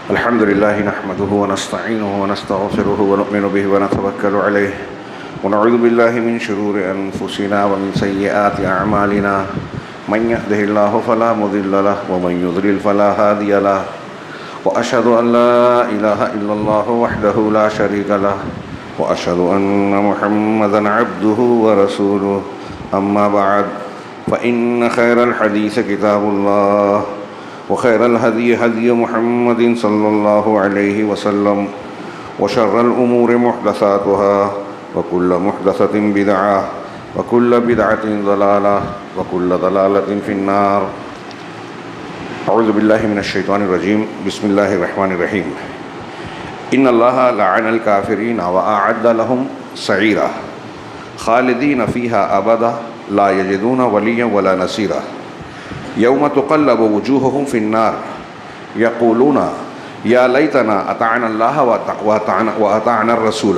الحمد لله نحمده ونستعينه ونستغفره ونؤمن به ونتوكل عليه ونعوذ بالله من شرور أنفسنا ومن سيئات أعمالنا من يهده الله فلا مضل له ومن يضلل فلا هادي له وأشهد أن لا إله إلا الله وحده لا شريك له وأشهد أن محمدا عبده ورسوله أما بعد فإن خير الحديث كتاب الله وخير الهدي هدي محمد صلى الله عليه وسلم وشر الأمور محدثاتها وكل محدثة بدعة وكل بدعة ضلالة وكل ضلالة في النار. أعوذ بالله من الشيطان الرجيم. بسم الله الرحمن الرحيم. إن الله لعن الكافرين وأعد لهم سعيرا خالدين فيها أبدا لا يجدون وليا ولا نصيرا يوم تقلب وجوههم في النار يقولون يا ليتنا أطعنا الله وأطعنا الرسول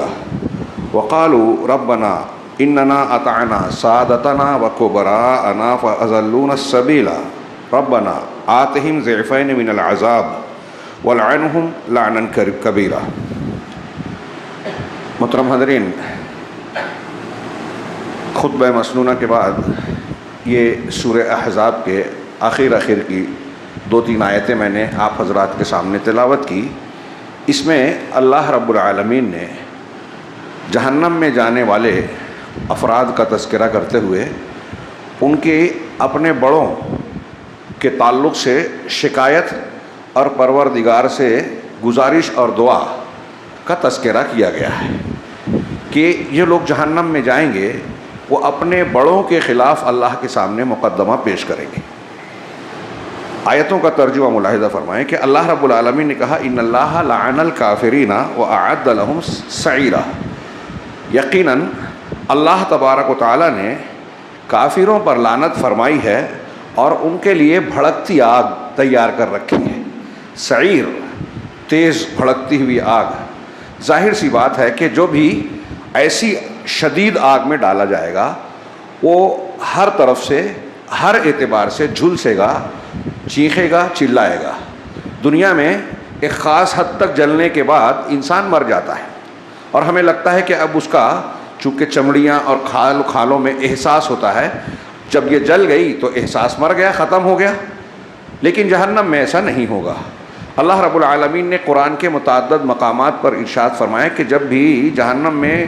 وقالوا ربنا إننا أطعنا سادتنا وكبراءنا فأضلونا السبيل ربنا آتهم ضعفين من العذاب والعنهم لعنا كبيرا. محترم حاضرین، خطبہ مسنونہ کے بعد یہ سورہ احزاب کے آخر کی 2-3 آیتیں میں نے آپ حضرات کے سامنے تلاوت کی. اس میں اللہ رب العالمین نے جہنم میں جانے والے افراد کا تذکرہ کرتے ہوئے ان کے اپنے بڑوں کے تعلق سے شکایت اور پروردگار سے گزارش اور دعا کا تذکرہ کیا گیا ہے کہ یہ لوگ جہنم میں جائیں گے، وہ اپنے بڑوں کے خلاف اللہ کے سامنے مقدمہ پیش کریں گے. آیتوں کا ترجمہ ملاحظہ فرمائیں کہ اللہ رب العالمین نے کہا ان اللہ لعن الکافرین واعد لهم سعیرا. یقیناً اللہ تبارک و تعالیٰ نے کافروں پر لعنت فرمائی ہے اور ان کے لیے بھڑکتی آگ تیار کر رکھی ہے. سعیر، تیز بھڑکتی ہوئی آگ. ظاہر سی بات ہے کہ جو بھی ایسی شدید آگ میں ڈالا جائے گا وہ ہر طرف سے، ہر اعتبار سے جھلسے گا، چیخے گا، چلائے گا. دنیا میں ایک خاص حد تک جلنے کے بعد انسان مر جاتا ہے اور ہمیں لگتا ہے کہ اب اس کا چونکہ چمڑیاں اور کھالوں میں احساس ہوتا ہے، جب یہ جل گئی تو احساس مر گیا، ختم ہو گیا. لیکن جہنم میں ایسا نہیں ہوگا. اللہ رب العالمین نے قرآن کے متعدد مقامات پر ارشاد فرمایا کہ جب بھی جہنم میں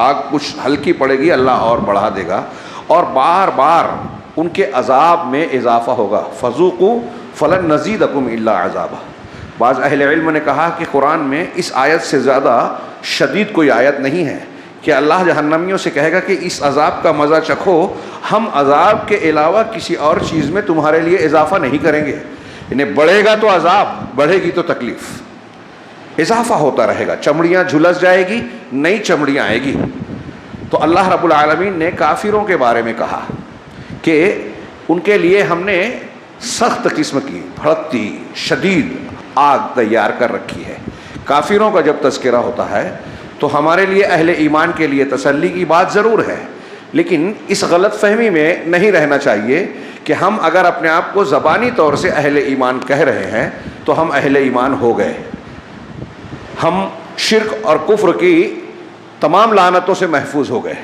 آگ کچھ ہلکی پڑے گی اللہ اور بڑھا دے گا اور بار بار ان کے عذاب میں اضافہ ہوگا. فذوقوا فلن نزیدکم الا عذابا. بعض اہل علم نے کہا کہ قرآن میں اس آیت سے زیادہ شدید کوئی آیت نہیں ہے کہ اللہ جہنمیوں سے کہے گا کہ اس عذاب کا مزہ چکھو، ہم عذاب کے علاوہ کسی اور چیز میں تمہارے لیے اضافہ نہیں کریں گے. انہیں بڑھے گا تو عذاب، بڑھے گی تو تکلیف، اضافہ ہوتا رہے گا. چمڑیاں جھلس جائے گی، نئی چمڑیاں آئے گی. تو اللہ رب العالمین نے کافروں کے بارے میں کہا کہ ان کے لیے ہم نے سخت قسم کی بھڑکتی شدید آگ تیار کر رکھی ہے. کافروں کا جب تذکرہ ہوتا ہے تو ہمارے لیے اہل ایمان کے لیے تسلی کی بات ضرور ہے، لیکن اس غلط فہمی میں نہیں رہنا چاہیے کہ ہم اگر اپنے آپ کو زبانی طور سے اہل ایمان کہہ رہے ہیں تو ہم اہل ایمان ہو گئے. ہم شرک اور کفر کی تمام لعنتوں سے محفوظ ہو گئے.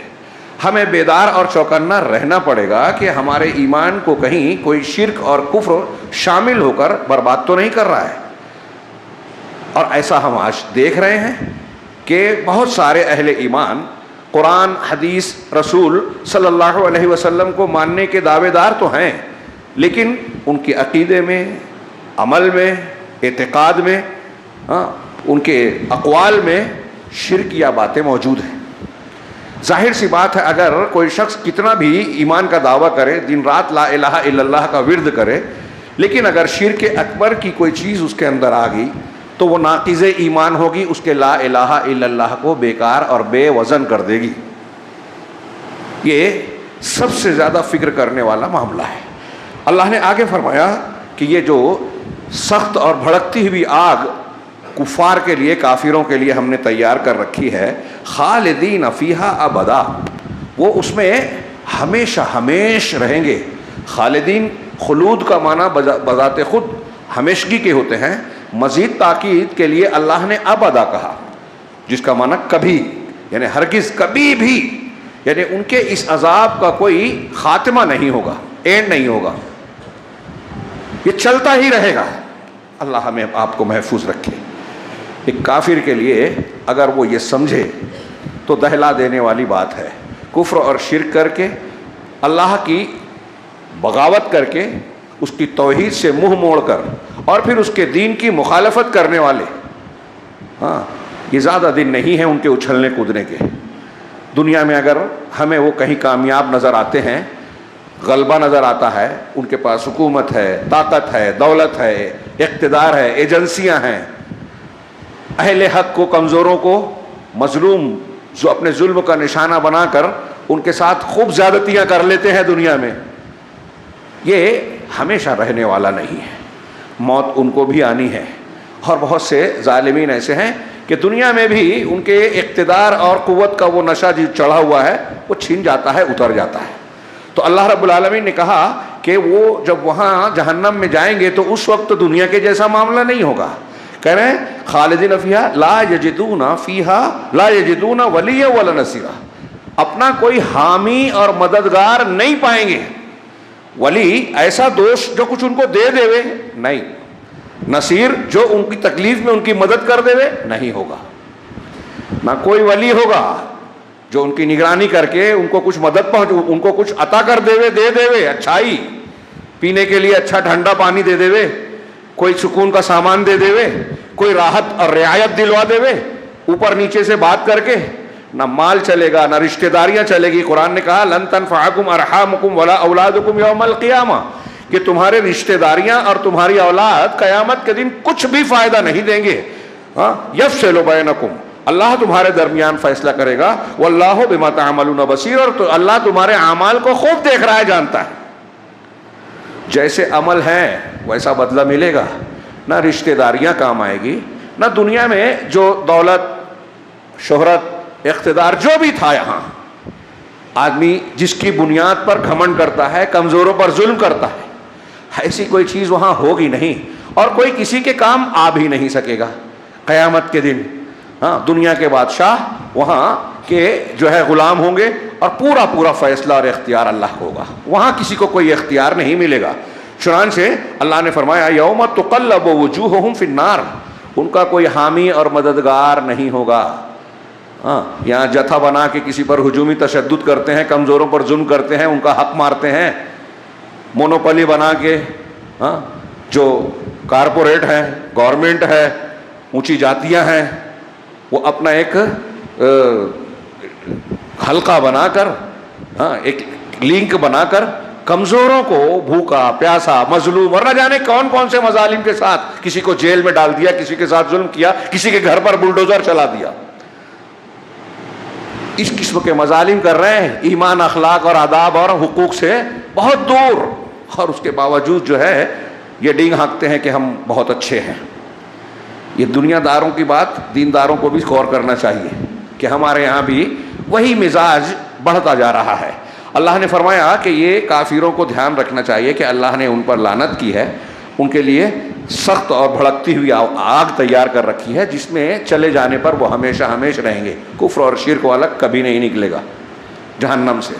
ہمیں بیدار اور چوکنا رہنا پڑے گا کہ ہمارے ایمان کو کہیں کوئی شرک اور کفر شامل ہو کر برباد تو نہیں کر رہا ہے. اور ایسا ہم آج دیکھ رہے ہیں کہ بہت سارے اہل ایمان قرآن، حدیث، رسول صلی اللہ علیہ وسلم کو ماننے کے دعوے دار تو ہیں، لیکن ان کے عقیدے میں، عمل میں، اعتقاد میں، ان کے اقوال میں شرکیہ باتیں موجود ہیں. ظاہر سی بات ہے اگر کوئی شخص کتنا بھی ایمان کا دعویٰ کرے، دن رات لا الہ الا اللہ کا ورد کرے، لیکن اگر شرک اکبر کی کوئی چیز اس کے اندر آ گئی تو وہ ناقض ایمان ہوگی، اس کے لا الہ الا اللہ کو بیکار اور بے وزن کر دے گی. یہ سب سے زیادہ فکر کرنے والا معاملہ ہے. اللہ نے آگے فرمایا کہ یہ جو سخت اور بھڑکتی ہوئی آگ کفار کے لیے، کافروں کے لیے ہم نے تیار کر رکھی ہے، خالدین فیہا ابدا، وہ اس میں ہمیشہ ہمیش رہیں گے. خالدین خلود کا معنی بذات خود ہمیشگی کے ہوتے ہیں، مزید تاکید کے لیے اللہ نے ابدا کہا، جس کا معنی کبھی، یعنی ہرگز کبھی بھی، یعنی ان کے اس عذاب کا کوئی خاتمہ نہیں ہوگا، اینڈ نہیں ہوگا، یہ چلتا ہی رہے گا۔ اللہ ہمیں آپ کو محفوظ رکھے۔ ایک کافر کے لیے اگر وہ یہ سمجھے تو دہلا دینے والی بات ہے۔ کفر اور شرک کر کے، اللہ کی بغاوت کر کے، اس کی توحید سے منہ موڑ کر، اور پھر اس کے دین کی مخالفت کرنے والے، ہاں یہ زیادہ دن نہیں ہیں ان کے اچھلنے کودنے کے۔ دنیا میں اگر ہمیں وہ کہیں کامیاب نظر آتے ہیں، غلبہ نظر آتا ہے، ان کے پاس حکومت ہے، طاقت ہے، دولت ہے، اقتدار ہے، ایجنسیاں ہیں، اہل حق کو، کمزوروں کو، مظلوم جو اپنے ظلم کا نشانہ بنا کر ان کے ساتھ خوب زیادتیاں کر لیتے ہیں دنیا میں، یہ ہمیشہ رہنے والا نہیں ہے، موت ان کو بھی آنی ہے۔ اور بہت سے ظالمین ایسے ہیں کہ دنیا میں بھی ان کے اقتدار اور قوت کا وہ نشہ جو چڑھا ہوا ہے وہ چھن جاتا ہے، اتر جاتا ہے۔ تو اللہ رب العالمین نے کہا کہ وہ جب وہاں جہنم میں جائیں گے تو اس وقت دنیا کے جیسا معاملہ نہیں ہوگا۔ کہہ رہے ہیں خالدین فیہا لا یجدون فیہا لا یجدون ولیا ولا نصیرا، اپنا کوئی حامی اور مددگار نہیں پائیں گے۔ ولی ایسا دوست جو کچھ ان کو دے دے نہیں، نصیر جو ان کی تکلیف میں ان کی مدد کر دے نہیں ہوگا، نہ کوئی ولی ہوگا جو ان کی نگرانی کر کے ان کو کچھ مدد ان کو کچھ عطا کر دے دے، اچھائی پینے کے لیے اچھا ٹھنڈا پانی دے دے، کوئی سکون کا سامان دے دے، کوئی راحت اور رعایت دلوا دے، اوپر نیچے سے بات کر کے، نہ مال چلے گا، نہ رشتہ داریاں چلے گی۔ قرآن نے کہا لن تنفعکم ارحامکم ولا اولادکم یوم القیامہ، کہ تمہارے رشتہ داریاں اور تمہاری اولاد قیامت کے دن کچھ بھی فائدہ نہیں دیں گے۔ یفصل بینکم، اللہ تمہارے درمیان فیصلہ کرے گا، واللہ بما تعملون بصیر، اور تو اللہ تمہارے اعمال کو خوب دیکھ رہا ہے، جانتا ہے۔ جیسے عمل ہے ویسا بدلہ ملے گا، نہ رشتہ داریاں کام آئے گی، نہ دنیا میں جو دولت، شہرت، اقتدار جو بھی تھا یہاں، آدمی جس کی بنیاد پر گھمنڈ کرتا ہے، کمزوروں پر ظلم کرتا ہے، ایسی کوئی چیز وہاں ہوگی نہیں، اور کوئی کسی کے کام آ بھی نہیں سکے گا قیامت کے دن۔ ہاں دنیا کے بادشاہ وہاں کے جو ہے غلام ہوں گے، اور پورا پورا فیصلہ اور اختیار اللہ کو ہوگا، وہاں کسی کو کوئی اختیار نہیں ملے گا۔ چنانچہ اللہ نے فرمایا یوم تقلب وجوہہم فی النار، ان کا کوئی حامی اور مددگار نہیں ہوگا۔ یہاں جتھا بنا کے کسی پر ہجومی تشدد کرتے ہیں، کمزوروں پر ظلم کرتے ہیں، ان کا حق مارتے ہیں، مونوپلی بنا کے، جو کارپوریٹ ہے، گورنمنٹ ہے، اونچی جاتیاں ہیں، وہ اپنا ایک حلقہ بنا کر، ایک لنک بنا کر کمزوروں کو بھوکا پیاسا مظلوم اور نہ جانے کون کون سے مظالم کے ساتھ، کسی کو جیل میں ڈال دیا، کسی کے ساتھ ظلم کیا، کسی کے گھر پر بلڈوزر چلا دیا، اس قسم کے مظالم کر رہے ہیں، ایمان، اخلاق اور آداب اور حقوق سے بہت دور، اور اس کے باوجود جو ہے یہ ڈینگ ہانکتے ہیں کہ ہم بہت اچھے ہیں۔ یہ دنیا داروں کی بات دینداروں کو بھی غور کرنا چاہیے کہ ہمارے یہاں بھی وہی مزاج بڑھتا جا رہا ہے۔ اللہ نے فرمایا کہ یہ کافروں کو دھیان رکھنا چاہیے کہ اللہ نے ان پر لعنت کی ہے، ان کے لیے سخت اور بھڑکتی ہوئی آگ تیار کر رکھی ہے، جس میں چلے جانے پر وہ ہمیشہ ہمیشہ رہیں گے۔ کفر اور شرک والا کبھی نہیں نکلے گا جہنم سے،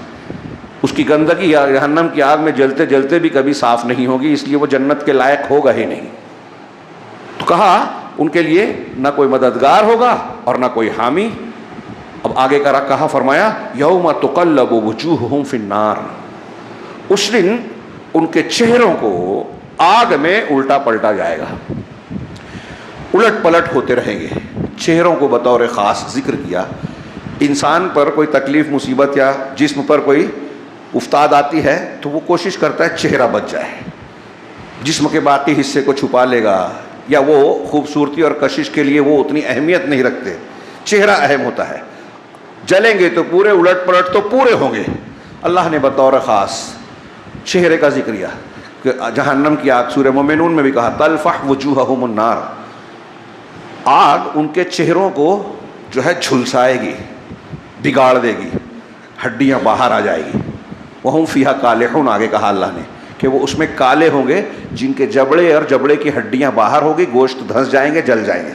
اس کی گندگی یا جہنم کی آگ میں جلتے جلتے بھی کبھی صاف نہیں ہوگی، اس لیے وہ جنت کے لائق ہوگا ہی نہیں۔ تو کہا ان کے لیے نہ کوئی مددگار ہوگا اور نہ کوئی حامی۔ اب آگے کا کہا فرمایا یوم تقلب وجوہہم فی النار، اس دن ان کے چہروں کو آگ میں الٹا پلٹا جائے گا، الٹ پلٹ ہوتے رہیں گے۔ چہروں کو بطور خاص ذکر کیا۔ انسان پر کوئی تکلیف مصیبت یا جسم پر کوئی افتاد آتی ہے تو وہ کوشش کرتا ہے چہرہ بچ جائے، جسم کے باقی حصے کو چھپا لے گا، یا وہ خوبصورتی اور کشش کے لیے وہ اتنی اہمیت نہیں رکھتے، چہرہ اہم ہوتا ہے۔ جلیں گے تو پورے، الٹ پلٹ تو پورے ہوں گے۔ اللہ نے بطور خاص چہرے کا ذکر کیا کہ جہنم کی آگ، سورہ مومنون میں بھی کہا تلفح وجوہہم النار، آگ ان کے چہروں کو جو ہے جھلسائے گی، بگاڑ دے گی، ہڈیاں باہر آ جائے گی۔ وہم فیہا کالحون، آگے کہا اللہ نے کہ وہ اس میں کالے ہوں گے جن کے جبڑے اور جبڑے کی ہڈیاں باہر ہوگی، گوشت دھنس جائیں گے، جل جائیں گے.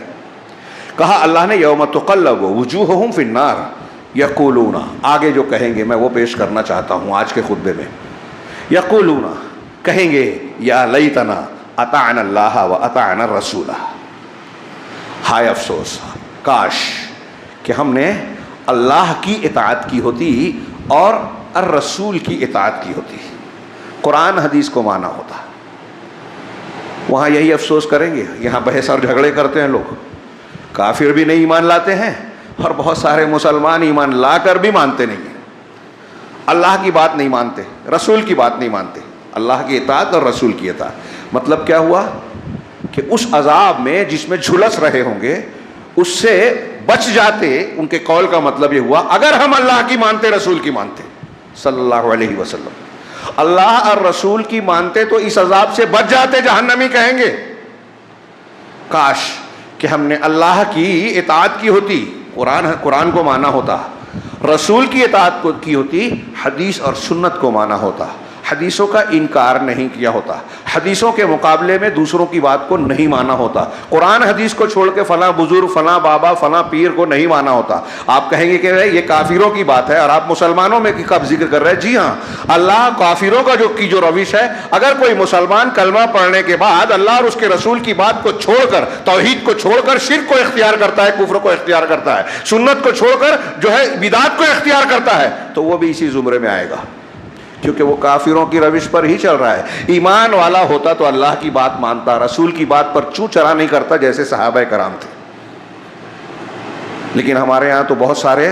کہا اللہ نے یوم تقلب وجوہہم فی النار یقولون، آگے جو کہیں گے میں وہ پیش کرنا چاہتا ہوں آج کے خطبے میں. یقولون، کہیں گے یا لیتنا اطعنا اللہ و اطعنا الرسول، ہائے افسوس، کاش کہ ہم نے اللہ کی اطاعت کی ہوتی اور الرسول کی اطاعت کی ہوتی، قرآن حدیث کو مانا ہوتا. وہاں یہی افسوس کریں گے. یہاں بحث اور جھگڑے کرتے ہیں لوگ، کافر بھی نہیں ایمان لاتے ہیں اور بہت سارے مسلمان ایمان لا کر بھی مانتے نہیں ہیں. اللہ کی بات نہیں مانتے، رسول کی بات نہیں مانتے. اللہ کی اطاعت اور رسول کی اطاعت مطلب کیا ہوا کہ اس عذاب میں جس میں جھلس رہے ہوں گے اس سے بچ جاتے. ان کے قول کا مطلب یہ ہوا اگر ہم اللہ کی مانتے، رسول کی مانتے صلی اللہ علیہ وسلم، اللہ اور رسول کی مانتے تو اس عذاب سے بچ جاتے. جہنمی کہیں گے کاش کہ ہم نے اللہ کی اطاعت کی ہوتی، قرآن کو مانا ہوتا، رسول کی اطاعت کو کی ہوتی، حدیث اور سنت کو مانا ہوتا، حدیثوں کا انکار نہیں کیا ہوتا، حدیثوں کے مقابلے میں دوسروں کی بات کو نہیں مانا ہوتا، قرآن حدیث کو چھوڑ کے فلاں بزرگ، فلاں بابا، فلاں پیر کو نہیں مانا ہوتا. آپ کہیں گے کہ یہ کافروں کی بات ہے اور آپ مسلمانوں میں کب ذکر کر رہے ہیں؟ جی ہاں، اللہ کافروں کا جو روش ہے، اگر کوئی مسلمان کلمہ پڑھنے کے بعد اللہ اور اس کے رسول کی بات کو چھوڑ کر، توحید کو چھوڑ کر شرک کو اختیار کرتا ہے، کفر کو اختیار کرتا ہے، سنت کو چھوڑ کر جو ہے بدعت کو اختیار کرتا ہے، تو وہ بھی اسی زمرے میں آئے گا، کیونکہ وہ کافروں کی روش پر ہی چل رہا ہے. ایمان والا ہوتا تو اللہ کی بات مانتا، رسول کی بات پر چوں چرا نہیں کرتا جیسے صحابہ کرام تھے. لیکن ہمارے ہاں تو بہت سارے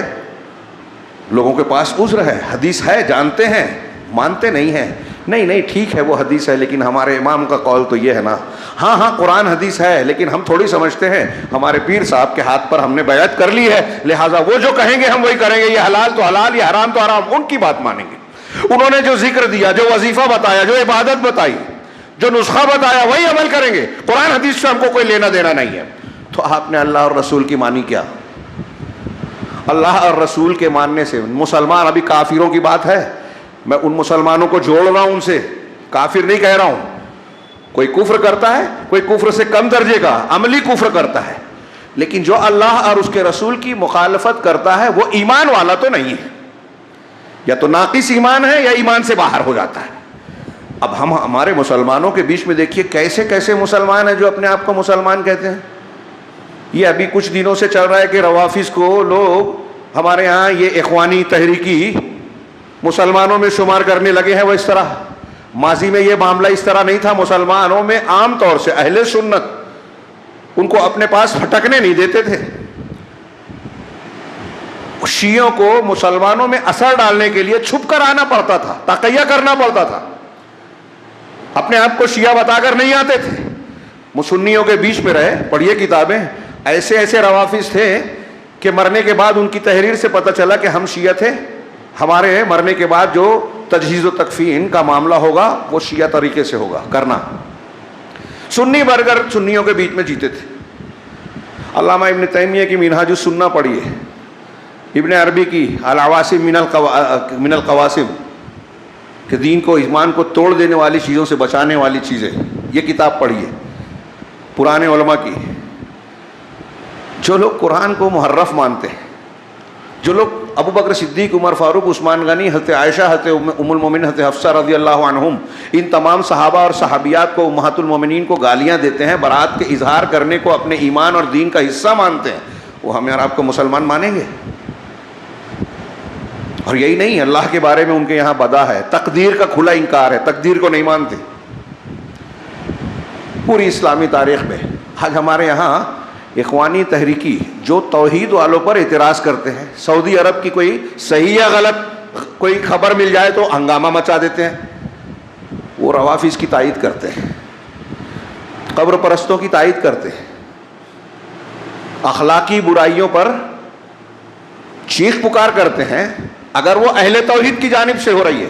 لوگوں کے پاس عذر ہے، حدیث ہے، جانتے ہیں، مانتے نہیں ہیں. نہیں ٹھیک ہے وہ حدیث ہے لیکن ہمارے امام کا قول تو یہ ہے نا. ہاں قرآن حدیث ہے لیکن ہم تھوڑی سمجھتے ہیں ہمارے پیر صاحب کے ہاتھ پر ہم نے بیعت کر لی ہے، لہٰذا وہ جو کہیں گے ہم وہی کریں گے، یہ حلال تو حلال، یہ حرام تو حرام، ان کی بات مانیں گے. انہوں نے جو ذکر دیا، جو وظیفہ بتایا، جو عبادت بتائی، جو نسخہ بتایا، وہی عمل کریں گے. قرآن حدیث سے ہم کو کوئی لینا دینا نہیں ہے. تو آپ نے اللہ اور رسول کی مانی کیا؟ اللہ اور رسول کے ماننے سے مسلمان، ابھی کافروں کی بات ہے، میں ان مسلمانوں کو جوڑ رہا ہوں، ان سے کافر نہیں کہہ رہا ہوں. کوئی کفر کرتا ہے، کوئی کفر سے کم درجے کا عملی کفر کرتا ہے، لیکن جو اللہ اور اس کے رسول کی مخالفت کرتا ہے وہ ایمان والا تو نہیں ہے، یا تو ناقص ایمان ہے یا ایمان سے باہر ہو جاتا ہے. اب ہمارے مسلمانوں کے بیچ میں دیکھیے کیسے کیسے مسلمان ہیں جو اپنے آپ کو مسلمان کہتے ہیں. یہ ابھی کچھ دنوں سے چل رہا ہے کہ روافظ کو لوگ ہمارے ہاں یہ اخوانی تحریکی مسلمانوں میں شمار کرنے لگے ہیں. وہ اس طرح، ماضی میں یہ معاملہ اس طرح نہیں تھا. مسلمانوں میں عام طور سے اہل سنت ان کو اپنے پاس پھٹکنے نہیں دیتے تھے. شیعوں کو مسلمانوں میں اثر ڈالنے کے لیے چھپ کر آنا پڑتا تھا، تقیہ کرنا پڑتا تھا، اپنے آپ کو شیعہ بتا کر نہیں آتے تھے. سنیوں کے بیچ میں رہے، پڑھیے کتابیں، ایسے ایسے روافظ تھے کہ مرنے کے بعد ان کی تحریر سے پتہ چلا کہ ہم شیعہ تھے، ہمارے مرنے کے بعد جو تجہیز و تکفین کا معاملہ ہوگا وہ شیعہ طریقے سے ہوگا کرنا. سنی برگر سنیوں کے بیچ میں جیتے تھے. علامہ ابن تیمیہ کی منہاج السنہ پڑھیے، ابن عربی کی العواصم من القواسم، کہ دین کو، ایمان کو توڑ دینے والی چیزوں سے بچانے والی چیزیں، یہ کتاب پڑھیے پرانے علماء کی. جو لوگ قرآن کو محرف مانتے ہیں، جو لوگ ابو بکر صدیق، عمر فاروق، عثمان غنی، حضرت عائشہ، حضرت ام المومنین، حضرت حفصہ رضی اللہ عنہم، ان تمام صحابہ اور صحابیات کو، امہات المومنین کو گالیاں دیتے ہیں، برات کے اظہار کرنے کو اپنے ایمان اور دین کا حصہ مانتے ہیں، وہ ہمیں اور آپ کو مسلمان مانیں گے؟ اور یہی نہیں، اللہ کے بارے میں ان کے یہاں بدا ہے، تقدیر کا کھلا انکار ہے، تقدیر کو نہیں مانتے. پوری اسلامی تاریخ میں آج ہمارے یہاں اخوانی تحریکی جو توحید والوں پر اعتراض کرتے ہیں، سعودی عرب کی کوئی صحیح یا غلط کوئی خبر مل جائے تو ہنگامہ مچا دیتے ہیں، وہ روافظ کی تائید کرتے ہیں، قبر پرستوں کی تائید کرتے ہیں، اخلاقی برائیوں پر چیخ پکار کرتے ہیں اگر وہ اہل توحید کی جانب سے ہو رہی ہے.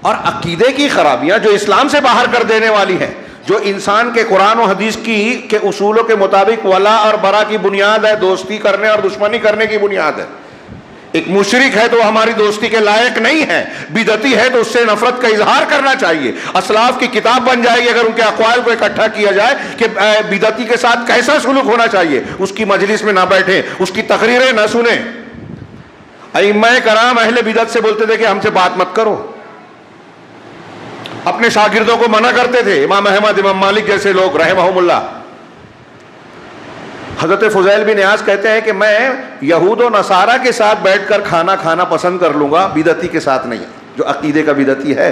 اور عقیدے کی خرابیاں جو اسلام سے باہر کر دینے والی ہیں، جو انسان کے قرآن و حدیث کے اصولوں کے مطابق ولا اور برا کی بنیاد ہے، دوستی کرنے اور دشمنی کرنے کی بنیاد ہے، ایک مشرک ہے تو ہماری دوستی کے لائق نہیں ہے، بدعتی ہے تو اس سے نفرت کا اظہار کرنا چاہیے. اسلاف کی کتاب بن جائے گی اگر ان کے اقوال کو اکٹھا کیا جائے کہ بدعتی کے ساتھ کیسا سلوک ہونا چاہیے. اس کی مجلس میں نہ بیٹھیں، اس کی تقریریں نہ سنیں. ائمہ کرام اہل بدعت سے بولتے تھے کہ ہم سے بات مت کرو، اپنے شاگردوں کو منع کرتے تھے. امام احمد، امام مالک جیسے لوگ رحمہم اللہ. حضرت فضیل بن عیاض کہتے ہیں کہ میں یہود و نصارہ کے ساتھ بیٹھ کر کھانا کھانا پسند کر لوں گا، بدعتی کے ساتھ نہیں. جو عقیدے کا بدعتی ہے.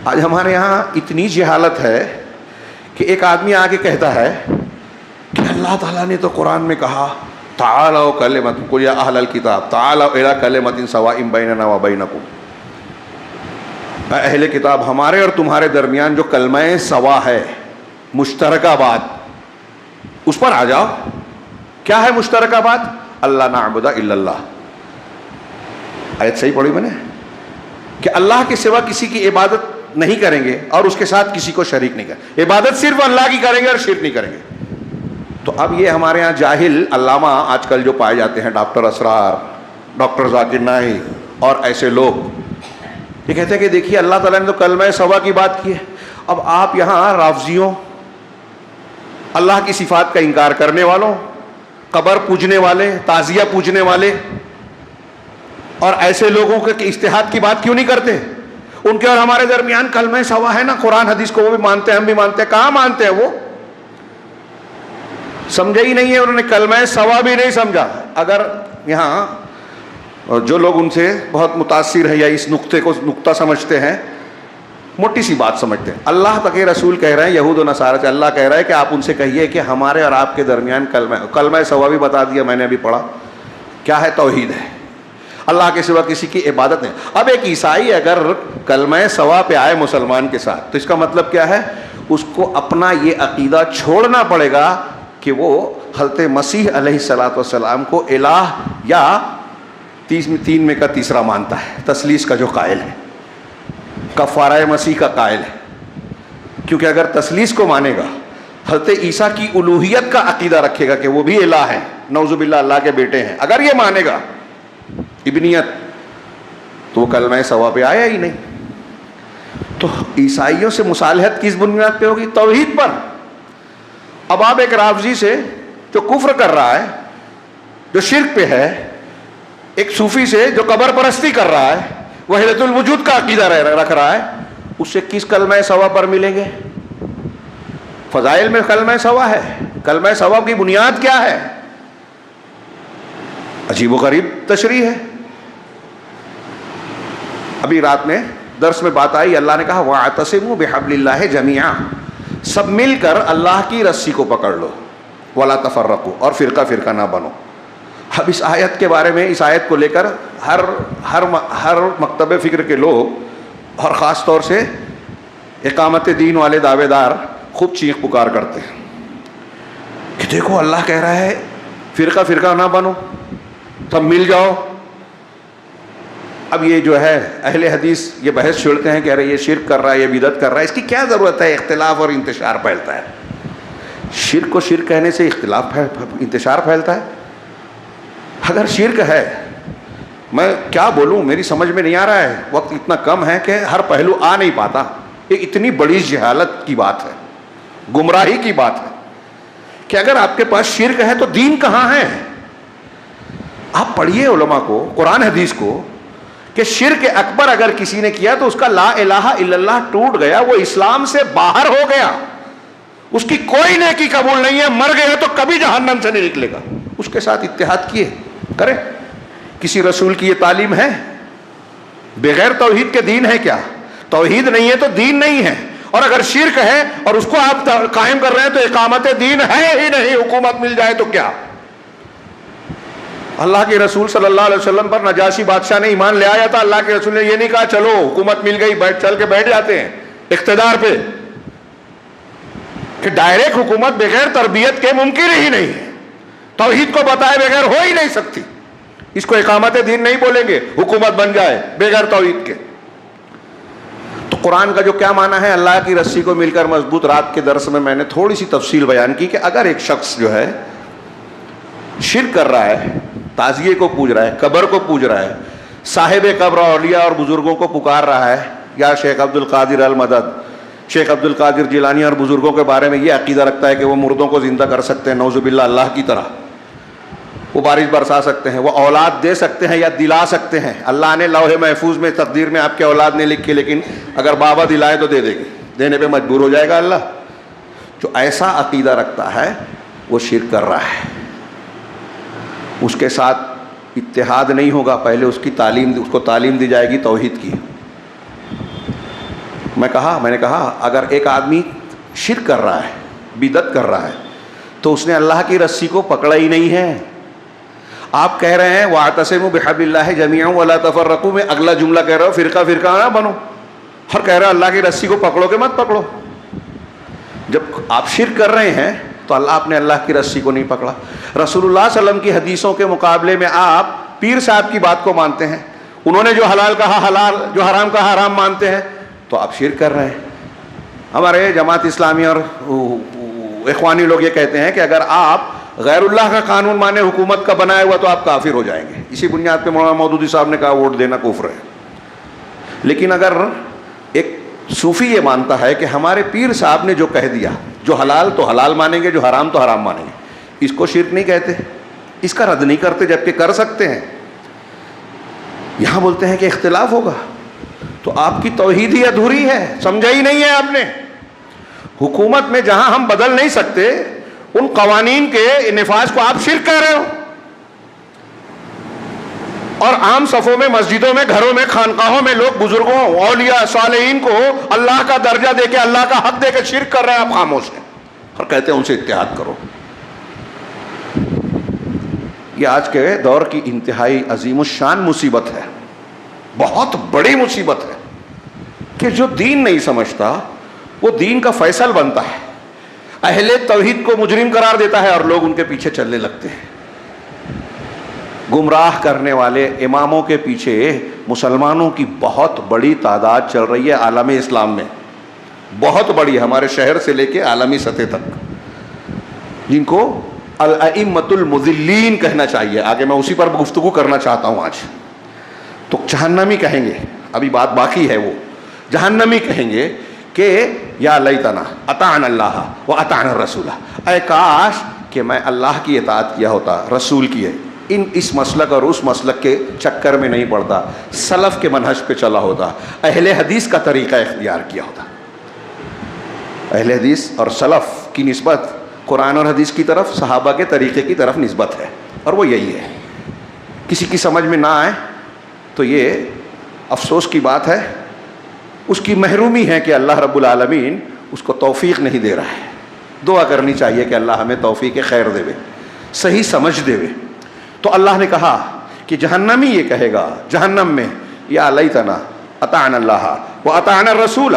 آج ہمارے یہاں اتنی جہالت ہے کہ ایک آدمی آ کے کہتا ہے کہ اللہ تعالیٰ نے تو قرآن میں کہا تعالوا کلمۃ قل یا اہل الکتاب تعالوا الی کلمۃ سواء بیننا وبینکم. اہل کتاب، ہمارے اور تمہارے درمیان جو کلمہ سوا ہے، مشترکہ بات، اس پر آ جاؤ. کیا ہے مشترکہ بات؟ اللہ نعبد الا اللہ. آیت صحیح پڑھی میں نے کہ اللہ کے سوا کسی کی عبادت نہیں کریں گے اور اس کے ساتھ کسی کو شریک نہیں کریں گے. عبادت صرف اللہ کی کریں گے اور شرک نہیں کریں گے. تو اب یہ ہمارے ہاں جاہل علامہ آج کل جو پائے جاتے ہیں، ڈاکٹر اسرار، ڈاکٹر ذاکر نائک اور ایسے لوگ، یہ کہتے ہیں کہ دیکھیے اللہ تعالیٰ نے تو کلمہ سوا کی بات کی ہے. اب آپ یہاں رافضیوں، اللہ کی صفات کا انکار کرنے والوں، قبر پوجنے والے، تعزیہ پوجنے والے اور ایسے لوگوں کے اجتہاد کی بات کیوں نہیں کرتے؟ ان کے اور ہمارے درمیان کلمہ سوا ہے نا. قرآن حدیث کو وہ بھی مانتے ہیں، ہم بھی مانتے ہیں. کہاں مانتے ہیں؟ وہ سمجھے ہی نہیں ہے، انہوں نے کلمہ سوا بھی نہیں سمجھا. اگر یہاں جو لوگ ان سے بہت متاثر ہیں یا اس نقطے کو نقطہ سمجھتے ہیں، موٹی سی بات سمجھتے ہیں. اللہ تک رسول کہہ رہے ہیں یہود و نصارہ سے، اللہ کہہ رہا ہے کہ آپ ان سے کہیے کہ ہمارے اور آپ کے درمیان کلمہ سوا بھی بتا دیا میں نے ابھی پڑھا. کیا ہے؟ توحید ہے. اللہ کے سوا کسی کی عبادت نہیں. اب ایک عیسائی اگر کلمہ سوا پہ آئے مسلمان کے ساتھ تو اس کا مطلب کیا ہے؟ اس کو اپنا یہ عقیدہ چھوڑنا پڑے گا کہ وہ حضرت مسیح علیہ الصلوۃ والسلام کو الہ یا تین میں کا تیسرا مانتا ہے، تثلیث کا جو قائل ہے، کفارہ مسیح کا قائل ہے. کیونکہ اگر تثلیث کو مانے گا، حضرت عیسیٰ کی الوہیت کا عقیدہ رکھے گا کہ وہ بھی الہ ہیں، نعوذ باللہ اللہ کے بیٹے ہیں، اگر یہ مانے گا ابنیت، تو وہ کلمہ سوا پہ آیا ہی نہیں. تو عیسائیوں سے مصالحت کس بنیاد پہ ہوگی؟ توحید پر. اب آپ ایک رافضی سے جو کفر کر رہا ہے، جو شرک پہ ہے، ایک صوفی سے جو قبر پرستی کر رہا ہے، وحدت الوجود کا عقیدہ رکھ رہا ہے، اس سے کس کلمہ سوا پر ملیں گے؟ فضائل میں کلمہ سوا ہے. کلمہ سوا کی بنیاد کیا ہے؟ عجیب و غریب تشریح ہے. ابھی رات میں درس میں بات آئی، اللہ نے کہا وَاعْتَصِمُوا بِحَبْلِ اللَّهِ جَمِيعًا، سب مل کر اللہ کی رسی کو پکڑ لو، وَلَا تَفَرَّقُوا، اور فرقہ فرقہ نہ بنو. اب اس آیت کے بارے میں، اس آیت کو لے کر ہر مکتب فکر کے لوگ اور خاص طور سے اقامت دین والے دعوے دار خوب چیخ پکار کرتے ہیں کہ دیکھو اللہ کہہ رہا ہے فرقہ فرقہ نہ بنو، سب مل جاؤ. اب یہ جو ہے اہل حدیث یہ بحث چھیڑتے ہیں کہ ارے یہ شرک کر رہا ہے، یہ بدعت کر رہا ہے، اس کی کیا ضرورت ہے؟ اختلاف اور انتشار پھیلتا ہے. شرک کو شرک کہنے سے اختلاف انتشار پھیلتا ہے؟ اگر شرک ہے، میں کیا بولوں، میری سمجھ میں نہیں آ رہا ہے، وقت اتنا کم ہے کہ ہر پہلو آ نہیں پاتا. یہ اتنی بڑی جہالت کی بات ہے، گمراہی کی بات ہے کہ اگر آپ کے پاس شرک ہے تو دین کہاں ہے؟ آپ پڑھیے علماء کو، قرآن حدیث کو، کہ شرک اکبر اگر کسی نے کیا تو اس کا لا الہ الا اللہ ٹوٹ گیا، وہ اسلام سے باہر ہو گیا، اس کی کوئی نیکی قبول نہیں ہے، مر گیا تو کبھی جہنم سے نہیں نکلے گا. اس کے ساتھ اتحاد کیے کریں. کسی رسول کی یہ تعلیم ہے؟ بغیر توحید کے دین ہے کیا؟ توحید نہیں ہے تو دین نہیں ہے. اور اگر شرک ہے اور اس کو آپ قائم کر رہے ہیں تو اقامت دین ہے ہی نہیں. حکومت مل جائے تو کیا؟ اللہ کے رسول صلی اللہ علیہ وسلم پر نجاشی بادشاہ نے ایمان لے آیا تھا، اللہ کے رسول نے یہ نہیں کہا چلو حکومت مل گئی چل کے بیٹھ جاتے ہیں اقتدار پہ، کہ ڈائریکٹ حکومت بغیر تربیت کے ممکن ہی نہیں ہے. توحید کو بتائے بغیر ہو ہی نہیں سکتی. اس کو اقامت دین نہیں بولیں گے حکومت بن جائے بغیر توحید کے. تو قرآن کا جو کیا معنی ہے اللہ کی رسی کو مل کر مضبوط، رات کے درس میں میں نے تھوڑی سی تفصیل بیان کی کہ اگر ایک شخص جو ہے شرک کر رہا ہے تعزیے کو پوج رہا ہے, قبر کو پوج رہا ہے, صاحب قبر اولیاء اور بزرگوں کو پکار رہا ہے, یا شیخ عبد القادر المدد, شیخ عبد القادر جیلانی اور بزرگوں کے بارے میں یہ عقیدہ رکھتا ہے کہ وہ مردوں کو زندہ کر سکتے ہیں, نعوذ باللہ, اللہ کی طرح, وہ بارش برسا سکتے ہیں, وہ اولاد دے سکتے ہیں یا دلا سکتے ہیں. اللہ نے لوح محفوظ میں تقدیر میں آپ کے اولاد نہیں لکھی, لیکن اگر بابا دلائے تو دے دے گی, دینے پہ مجبور ہو جائے گا اللہ. جو ایسا عقیدہ رکھتا ہے وہ شرک کر رہا ہے, اس کے ساتھ اتحاد نہیں ہوگا. پہلے اس کو تعلیم دی جائے گی توحید کی. میں نے کہا اگر ایک آدمی شرک کر رہا ہے, بدعت کر رہا ہے, تو اس نے اللہ کی رسی کو پکڑا ہی نہیں ہے. آپ کہہ رہے ہیں وَاعْتَصِمُوا بِحَبْلِ اللَّهِ جَمِيعًا وَلَا تَفَرَّقُوا, میں اگلا جملہ کہہ رہا ہوں فرقہ نہ بنو, اور کہہ رہا اللہ کی رسی کو پکڑو کہ مت پکڑو. جب آپ شرک کر رہے ہیں تو آپ نے اللہ کی رسی کو نہیں پکڑا. رسول اللہ صلی اللہ علیہ وسلم کی حدیثوں کے مقابلے میں آپ پیر صاحب کی بات کو مانتے ہیں, انہوں نے جو حلال کہا حلال, جو حرام کہا حرام مانتے ہیں, تو آپ شرک کر رہے ہیں. ہمارے جماعت اسلامی اور اخوانی لوگ یہ کہتے ہیں کہ اگر آپ غیر اللہ کا قانون مانے حکومت کا بنایا ہوا تو آپ کافر ہو جائیں گے. اسی بنیاد پہ مولانا مودودی صاحب نے کہا ووٹ دینا کفر ہے. لیکن اگر ایک صوفی یہ مانتا ہے کہ ہمارے پیر صاحب نے جو کہہ دیا, جو حلال تو حلال مانیں گے, جو حرام تو حرام مانیں گے, اس کو شرک نہیں کہتے, اس کا رد نہیں کرتے, جبکہ کر سکتے ہیں. یہاں بولتے ہیں کہ اختلاف ہوگا, تو آپ کی توحید ہی ادھوری ہے, سمجھا ہی نہیں ہے آپ نے. حکومت میں جہاں ہم بدل نہیں سکتے ان قوانین کے نفاذ کو آپ شرک کر رہے ہو, اور عام صفوں میں, مسجدوں میں, گھروں میں, خانقاہوں میں لوگ بزرگوں, اولیاء, صالحین کو اللہ کا درجہ دے کے, اللہ کا حق دے کے شرک کر رہے ہیں آپ خاموش ہیں, اور کہتے ہیں ان سے اتحاد کرو. یہ آج کے دور کی انتہائی عظیم الشان مصیبت ہے, بہت بڑی مصیبت ہے, کہ جو دین نہیں سمجھتا وہ دین کا فیصل بنتا ہے, اہل توحید کو مجرم قرار دیتا ہے, اور لوگ ان کے پیچھے چلنے لگتے ہیں. گمراہ کرنے والے اماموں کے پیچھے مسلمانوں کی بہت بڑی تعداد چل رہی ہے عالم اسلام میں, بہت بڑی, ہمارے شہر سے لے کے عالمی سطح تک, جن کو الائمۃ المضلین کہنا چاہیے. آگے میں اسی پر گفتگو کرنا چاہتا ہوں آج. تو جہنمی کہیں گے, ابھی بات باقی ہے, وہ جہنمی کہیں گے کہ یا لیتنا اطعنا اللہ و اطعنا الرسول, اے کاش کہ میں اللہ کی اطاعت کیا ہوتا, رسول کی ہے, اس مسلک اور اس مسلک کے چکر میں نہیں پڑتا, سلف کے منہج پہ چلا ہوتا, اہل حدیث کا طریقہ اختیار کیا ہوتا. اہل حدیث اور سلف کی نسبت قرآن اور حدیث کی طرف, صحابہ کے طریقے کی طرف نسبت ہے, اور وہ یہی ہے. کسی کی سمجھ میں نہ آئے تو یہ افسوس کی بات ہے, اس کی محرومی ہے کہ اللہ رب العالمین اس کو توفیق نہیں دے رہا ہے. دعا کرنی چاہیے کہ اللہ ہمیں توفیق خیر دے, صحیح سمجھ دے. تو اللہ نے کہا کہ جہنمی یہ کہے گا جہنم میں, یا لیتنا اطعنا اللہ و اطعنا الرسول,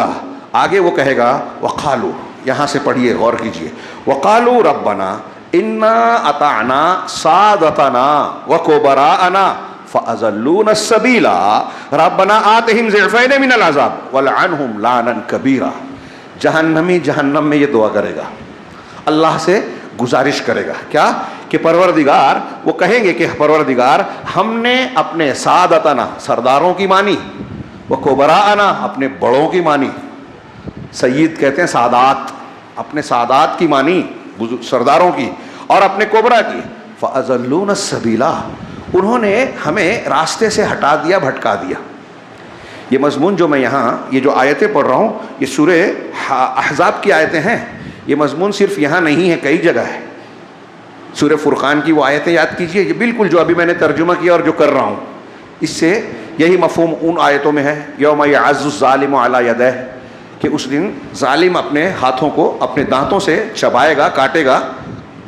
آگے وہ کہے گا وقالو, یہاں سے پڑھیے, غور کیجیے, وقالو ربنا انا اطعنا سادتنا وکبراءنا فاضلونا السبیل ربنا آتہم ضعفین من العذاب ولعنہم لعنا کبیرا. جہنمی جہنم میں یہ دعا کرے گا, اللہ سے گزارش کرے گا, کیا کہ پروردگار, وہ کہیں گے کہ پروردگار ہم نے اپنے سادتنا, سرداروں کی مانی, وکبراءنا, اپنے بڑوں کی مانی. سید کہتے ہیں سادات, اپنے سادات کی مانی, سرداروں کی, اور اپنے کبرا کی. فاضلونا السبیل, انہوں نے ہمیں راستے سے ہٹا دیا, بھٹکا دیا. یہ مضمون جو میں یہاں یہ جو آیتیں پڑھ رہا ہوں یہ سورہ احزاب کی آیتیں ہیں. یہ مضمون صرف یہاں نہیں ہے, کئی جگہ ہے. سورہ فرقان کی وہ آیتیں یاد کیجئے, یہ بالکل جو ابھی میں نے ترجمہ کیا اور جو کر رہا ہوں, اس سے یہی مفہوم ان آیتوں میں ہے. یوم یعض الظالم علی یدیہ, کہ اس دن ظالم اپنے ہاتھوں کو اپنے دانتوں سے چبائے گا, کاٹے گا,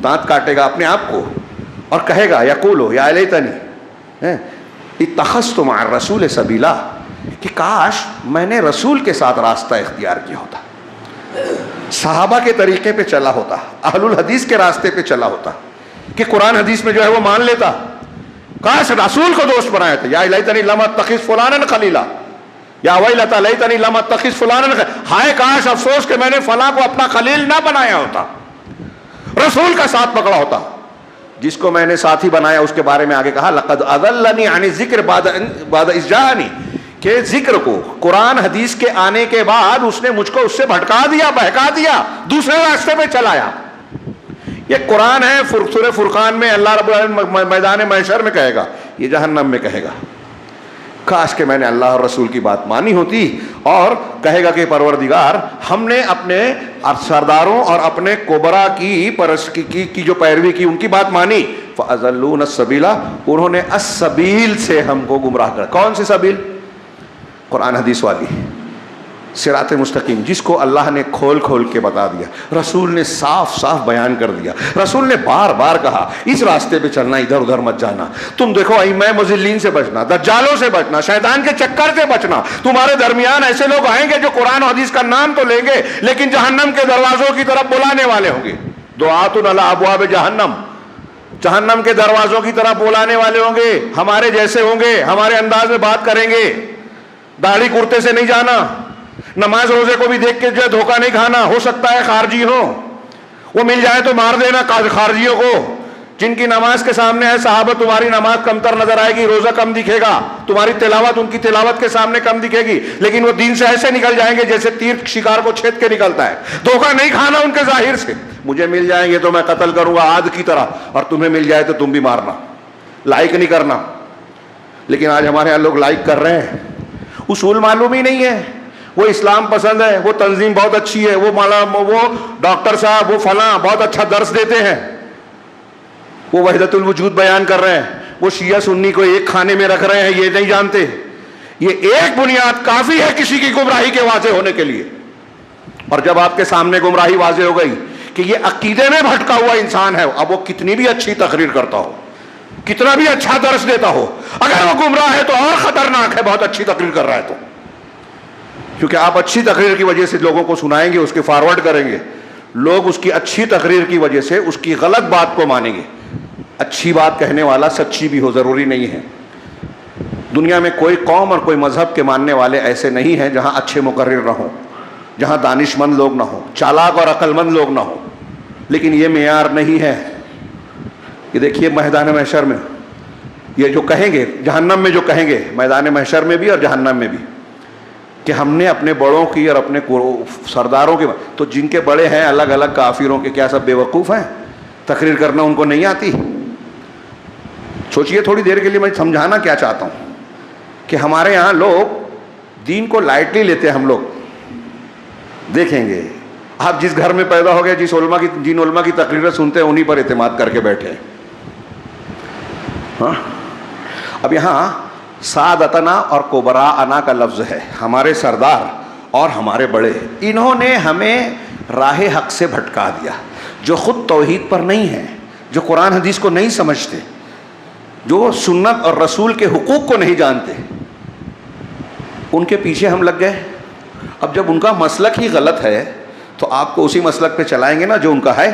دانت کاٹے گا اپنے آپ کو, اور کہے گا یقولو یا لیتنی اتخذت مع الرسول سبیلا, کہ کاش میں نے رسول کے ساتھ راستہ اختیار کیا ہوتا, صحابہ کے طریقے پہ چلا ہوتا, اہل الحدیث کے راستے پہ چلا ہوتا, کہ قرآن حدیث میں جو ہے وہ مان لیتا. کاش رسول کو دوست بنایا تھا. یا لیتنی لم اتخذ فلانا خلیلا, یا ویلتا لیتنی لم اتخذ فلانا, ہائے کاش, افسوس کہ میں نے فلاں کو اپنا خلیل نہ بنایا ہوتا, رسول کا ساتھ پکڑا ہوتا. جس کو میں نے ساتھی بنایا اس کے بارے میں آگے کہا لقد اضلنی عن الذکر بعد اذ جاءنی، کہ ذکر کو، قرآن حدیث کے آنے کے بعد اس نے مجھ کو اس سے بھٹکا دیا، بہکا دیا، دوسرے راستے پہ چلایا۔ یہ قرآن ہے، سورہ فرقان میں اللہ رب العالمین میدان محشر میں کہے گا، یہ جہنم میں کہے گا کاش کہ میں نے اللہ اور رسول کی بات مانی ہوتی، اور کہے گا کہ پروردگار ہم نے اپنے سرداروں اور اپنے کبرا کی جو پیروی کی ان کی بات مانی، فَأَضَلُّونَ السَّبِيلَ، انہوں نے السبیل سے ہم کو گمراہ کر۔ کون سی سبیل؟ قرآن حدیث والی صراط مستقیم، جس کو اللہ نے کھول کھول کے بتا دیا، رسول نے صاف صاف بیان کر دیا، رسول نے بار بار کہا اس راستے پہ چلنا، ادھر ادھر مت جانا، تم دیکھو ائمہ مضلین سے بچنا، دجالوں سے بچنا، شیطان کے چکر سے بچنا، تمہارے درمیان ایسے لوگ آئیں گے جو قرآن و حدیث کا نام تو لیں گے لیکن جہنم کے دروازوں کی طرف بلانے والے ہوں گے، دعات علی ابواب جہنم، جہنم کے دروازوں کی طرف بلانے والے ہوں گے، ہمارے جیسے ہوں گے، ہمارے انداز میں بات کریں گے، داڑھی کرتے سے نہیں جانا، نماز روزے کو بھی دیکھ کے جو دھوکہ نہیں کھانا، ہو سکتا ہے خارجی ہو، وہ مل جائے تو مار دینا خارجیوں کو، جن کی نماز کے سامنے ہے صحابہ تمہاری نماز کمتر نظر آئے گی، روزہ کم دکھے گا، تمہاری تلاوت ان کی تلاوت کے سامنے کم دکھے گی، لیکن وہ دین سے ایسے نکل جائیں گے جیسے تیر شکار کو چھید کے نکلتا ہے۔ دھوکہ نہیں کھانا ان کے ظاہر سے، مجھے مل جائیں گے تو میں قتل کروں گا عاد کی طرح، اور تمہیں مل جائے تو تم بھی مارنا، لائک نہیں کرنا۔ لیکن آج ہمارے یہاں لوگ لائک کر رہے ہیں، اصول معلوم ہی نہیں ہے، وہ اسلام پسند ہے، وہ تنظیم بہت اچھی ہے، وہ ڈاکٹر صاحب وہ فلاں بہت اچھا درس دیتے ہیں، وہ وحدت الوجود بیان کر رہے ہیں، وہ شیعہ سنی کو ایک کھانے میں رکھ رہے ہیں، یہ نہیں جانتے۔ یہ ایک بنیاد کافی ہے کسی کی گمراہی کے واضح ہونے کے لیے، اور جب آپ کے سامنے گمراہی واضح ہو گئی کہ یہ عقیدے میں بھٹکا ہوا انسان ہے، اب وہ کتنی بھی اچھی تقریر کرتا ہو، کتنا بھی اچھا درس دیتا ہو، اگر وہ گمراہ ہے تو اور خطرناک ہے بہت اچھی تقریر کر رہا ہے تو، کیونکہ آپ اچھی تقریر کی وجہ سے لوگوں کو سنائیں گے، اس کے فارورڈ کریں گے، لوگ اس کی اچھی تقریر کی وجہ سے اس کی غلط بات کو مانیں گے۔ اچھی بات کہنے والا سچی بھی ہو ضروری نہیں ہے، دنیا میں کوئی قوم اور کوئی مذہب کے ماننے والے ایسے نہیں ہیں جہاں اچھے مقرر نہ ہوں، جہاں دانش مند لوگ نہ ہوں، چالاک اور عقل مند لوگ نہ ہوں، لیکن یہ معیار نہیں ہے۔ یہ دیکھیے میدان محشر میں یہ جو کہیں گے، جہنم میں جو کہیں گے، میدان محشر میں بھی اور جہنم میں بھی، کہ ہم نے اپنے بڑوں کی اور اپنے سرداروں کے، تو جن کے بڑے ہیں الگ الگ کافروں کے، کیا سب بے وقوف ہیں؟ تقریر کرنا ان کو نہیں آتی؟ سوچئے تھوڑی دیر کے لیے، میں سمجھانا کیا چاہتا ہوں کہ ہمارے یہاں لوگ دین کو لائٹلی لیتے ہیں۔ ہم لوگ دیکھیں گے، آپ جس گھر میں پیدا ہو گئے، جن علماء کی تقریریں سنتے ہیں انہی پر اعتماد کر کے بیٹھے ہیں۔ ہاں، اب یہاں سادتنا اور کبراءنا کا لفظ ہے، ہمارے سردار اور ہمارے بڑے، انہوں نے ہمیں راہ حق سے بھٹکا دیا، جو خود توحید پر نہیں ہیں، جو قرآن حدیث کو نہیں سمجھتے، جو سنت اور رسول کے حقوق کو نہیں جانتے، ان کے پیچھے ہم لگ گئے۔ اب جب ان کا مسلک ہی غلط ہے تو آپ کو اسی مسلک پہ چلائیں گے نا جو ان کا ہے۔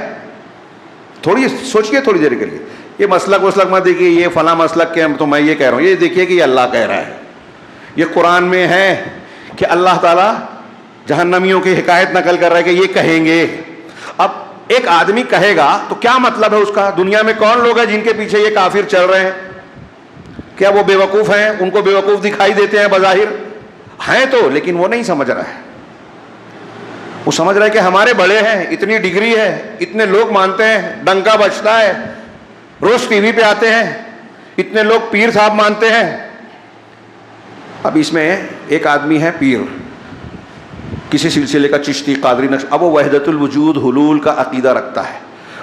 تھوڑی سوچئے تھوڑی دیر کے لیے، یہ مسلک مت دیکھیے، یہ فلاں مسلک کے تو میں یہ کہہ رہا ہوں، یہ دیکھیے کہ یہ اللہ کہہ رہا ہے، یہ قرآن میں ہے کہ اللہ تعالیٰ جہنمیوں کی حکایت نقل کر رہا ہے کہ یہ کہیں گے۔ اب ایک آدمی کہے گا تو کیا مطلب ہے اس کا؟ دنیا میں کون لوگ ہیں جن کے پیچھے یہ کافر چل رہے ہیں؟ کیا وہ بے وقوف ہیں؟ ان کو بے وقوف دکھائی دیتے ہیں بظاہر؟ ہیں تو، لیکن وہ نہیں سمجھ رہا ہے، وہ سمجھ رہا ہے کہ ہمارے بڑے ہیں، اتنی ڈگری ہے، اتنے لوگ مانتے ہیں، ڈنکا بجتا ہے، روز ٹی وی پہ آتے ہیں، اتنے لوگ پیر صاحب مانتے ہیں۔ اب اس میں ایک آدمی ہے پیر، کسی سلسلے کا چشتی، قادری، نقش، اب وہ وحدت الوجود حلول کا عقیدہ رکھتا ہے،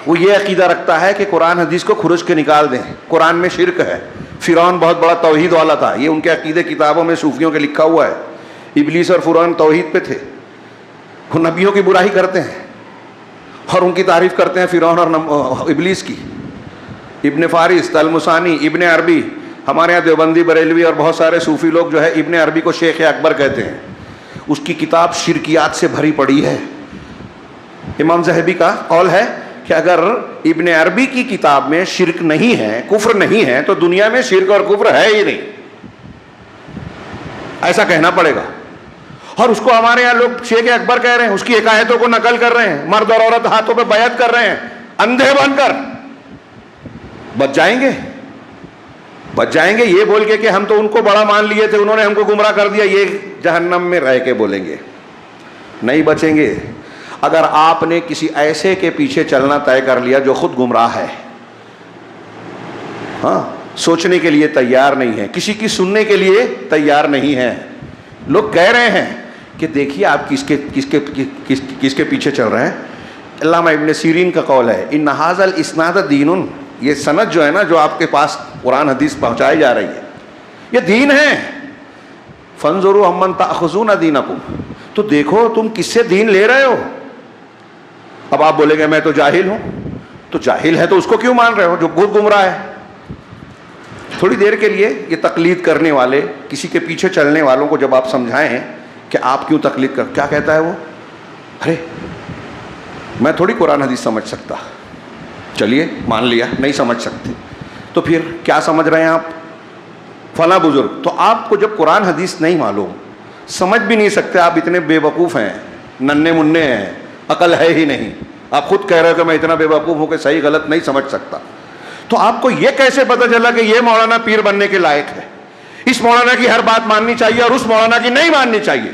وہ یہ عقیدہ رکھتا ہے کہ قرآن حدیث کو کھرچ کے نکال دیں، قرآن میں شرک ہے، فرعون بہت بڑا توحید والا تھا، یہ ان کے عقیدے کتابوں میں صوفیوں کے لکھا ہوا ہے، ابلیس اور فرعون توحید پہ تھے، وہ نبیوں کی برائی کرتے ہیں اور ان کی تعریف کرتے ہیں فرعون اور ابلیس کی۔ ابن فارس، تلمسانی، ابن عربی، ہمارے یہاں دیوبندی، بریلوی اور بہت سارے صوفی لوگ جو ہے ابن عربی کو شیخ اکبر کہتے ہیں، اس کی کتاب شرکیات سے بھری پڑی ہے۔ امام ذہبی کا قول ہے کہ اگر ابن عربی کی کتاب میں شرک نہیں ہے، کفر نہیں ہے، تو دنیا میں شرک اور کفر ہے ہی نہیں، ایسا کہنا پڑے گا۔ اور اس کو ہمارے یہاں لوگ شیخ اکبر کہہ رہے ہیں، اس کی حکایتوں کو نقل کر رہے ہیں، مرد اور عورت ہاتھوں پہ بیعت کر رہے ہیں اندھے بن کر۔ بچ جائیں گے؟ بچ جائیں گے یہ بول کے ہم تو ان کو بڑا مان لیے تھے، انہوں نے ہم کو گمراہ کر دیا، یہ جہنم میں رہ کے بولیں گے؟ نہیں بچیں گے۔ اگر آپ نے کسی ایسے کے پیچھے چلنا طے کر لیا جو خود گمراہ ہے، ہاں، سوچنے کے لیے تیار نہیں ہے، کسی کی سننے کے لیے تیار نہیں ہے، لوگ کہہ رہے ہیں کہ دیکھیے آپ کس کے پیچھے چل رہے ہیں۔ علامہ ابن سیرین کا قول ہے، ان ھذا الاسناد دین، یہ سند جو ہے نا، جو آپ کے پاس قرآن حدیث پہنچائی جا رہی ہے، یہ دین ہے۔ فانظروا عمن تأخذون دینکم، تو دیکھو تم کس سے دین لے رہے ہو۔ اب آپ بولیں گے میں تو جاہل ہوں، تو جاہل ہے تو اس کو کیوں مان رہے ہو جو خود گمراہ ہے؟ تھوڑی دیر کے لیے یہ تقلید کرنے والے، کسی کے پیچھے چلنے والوں کو جب آپ سمجھائیں کہ آپ کیوں تقلید کر، کیا کہتا ہے وہ؟ ارے میں تھوڑی قرآن حدیث سمجھ سکتا، چلیے مان لیا نہیں سمجھ سکتے، تو پھر کیا سمجھ رہے ہیں آپ؟ فلاں بزرگ۔ تو آپ کو جب قرآن حدیث نہیں معلوم، سمجھ بھی نہیں سکتے، آپ اتنے بے وقوف ہیں، ننھے منھے ہیں، عقل ہے ہی نہیں، آپ خود کہہ رہے ہو کہ میں اتنا بے وقوف ہوں کہ صحیح غلط نہیں سمجھ سکتا، تو آپ کو یہ کیسے پتہ چلا کہ یہ مولانا پیر بننے کے لائق ہے، اس مولانا کی ہر بات ماننی چاہیے اور اس مولانا کی نہیں ماننی چاہیے،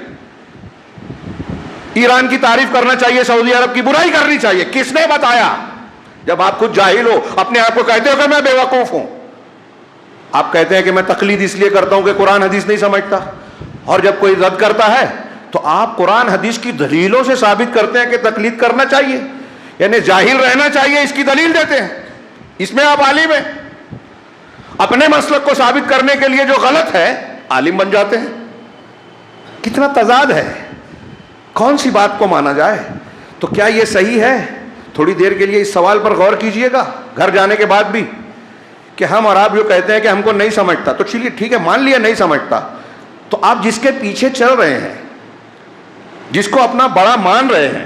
ایران کی تعریف کرنا چاہیے، سعودی عرب کی برائی کرنی چاہیے؟ کس نے بتایا؟ جب آپ خود جاہل ہو، اپنے آپ کو کہتے ہو کہ میں بے وقوف ہوں، آپ کہتے ہیں کہ میں تقلید اس لیے کرتا ہوں کہ قرآن حدیث نہیں سمجھتا، اور جب کوئی رد کرتا ہے تو آپ قرآن حدیث کی دلیلوں سے ثابت کرتے ہیں کہ تقلید کرنا چاہیے، یعنی جاہل رہنا چاہیے، اس کی دلیل دیتے ہیں، اس میں آپ عالم ہیں، اپنے مسلک کو ثابت کرنے کے لیے جو غلط ہے عالم بن جاتے ہیں۔ کتنا تضاد ہے، کون سی بات کو مانا جائے؟ تو کیا یہ صحیح ہے؟ تھوڑی دیر کے لیے اس سوال پر غور کیجئے گا گھر جانے کے بعد بھی، کہ ہم اور آپ جو کہتے ہیں کہ ہم کو نہیں سمجھتا، تو چلیے ٹھیک ہے مان لیا نہیں سمجھتا، تو آپ جس کے پیچھے چل رہے ہیں، جس کو اپنا بڑا مان رہے ہیں،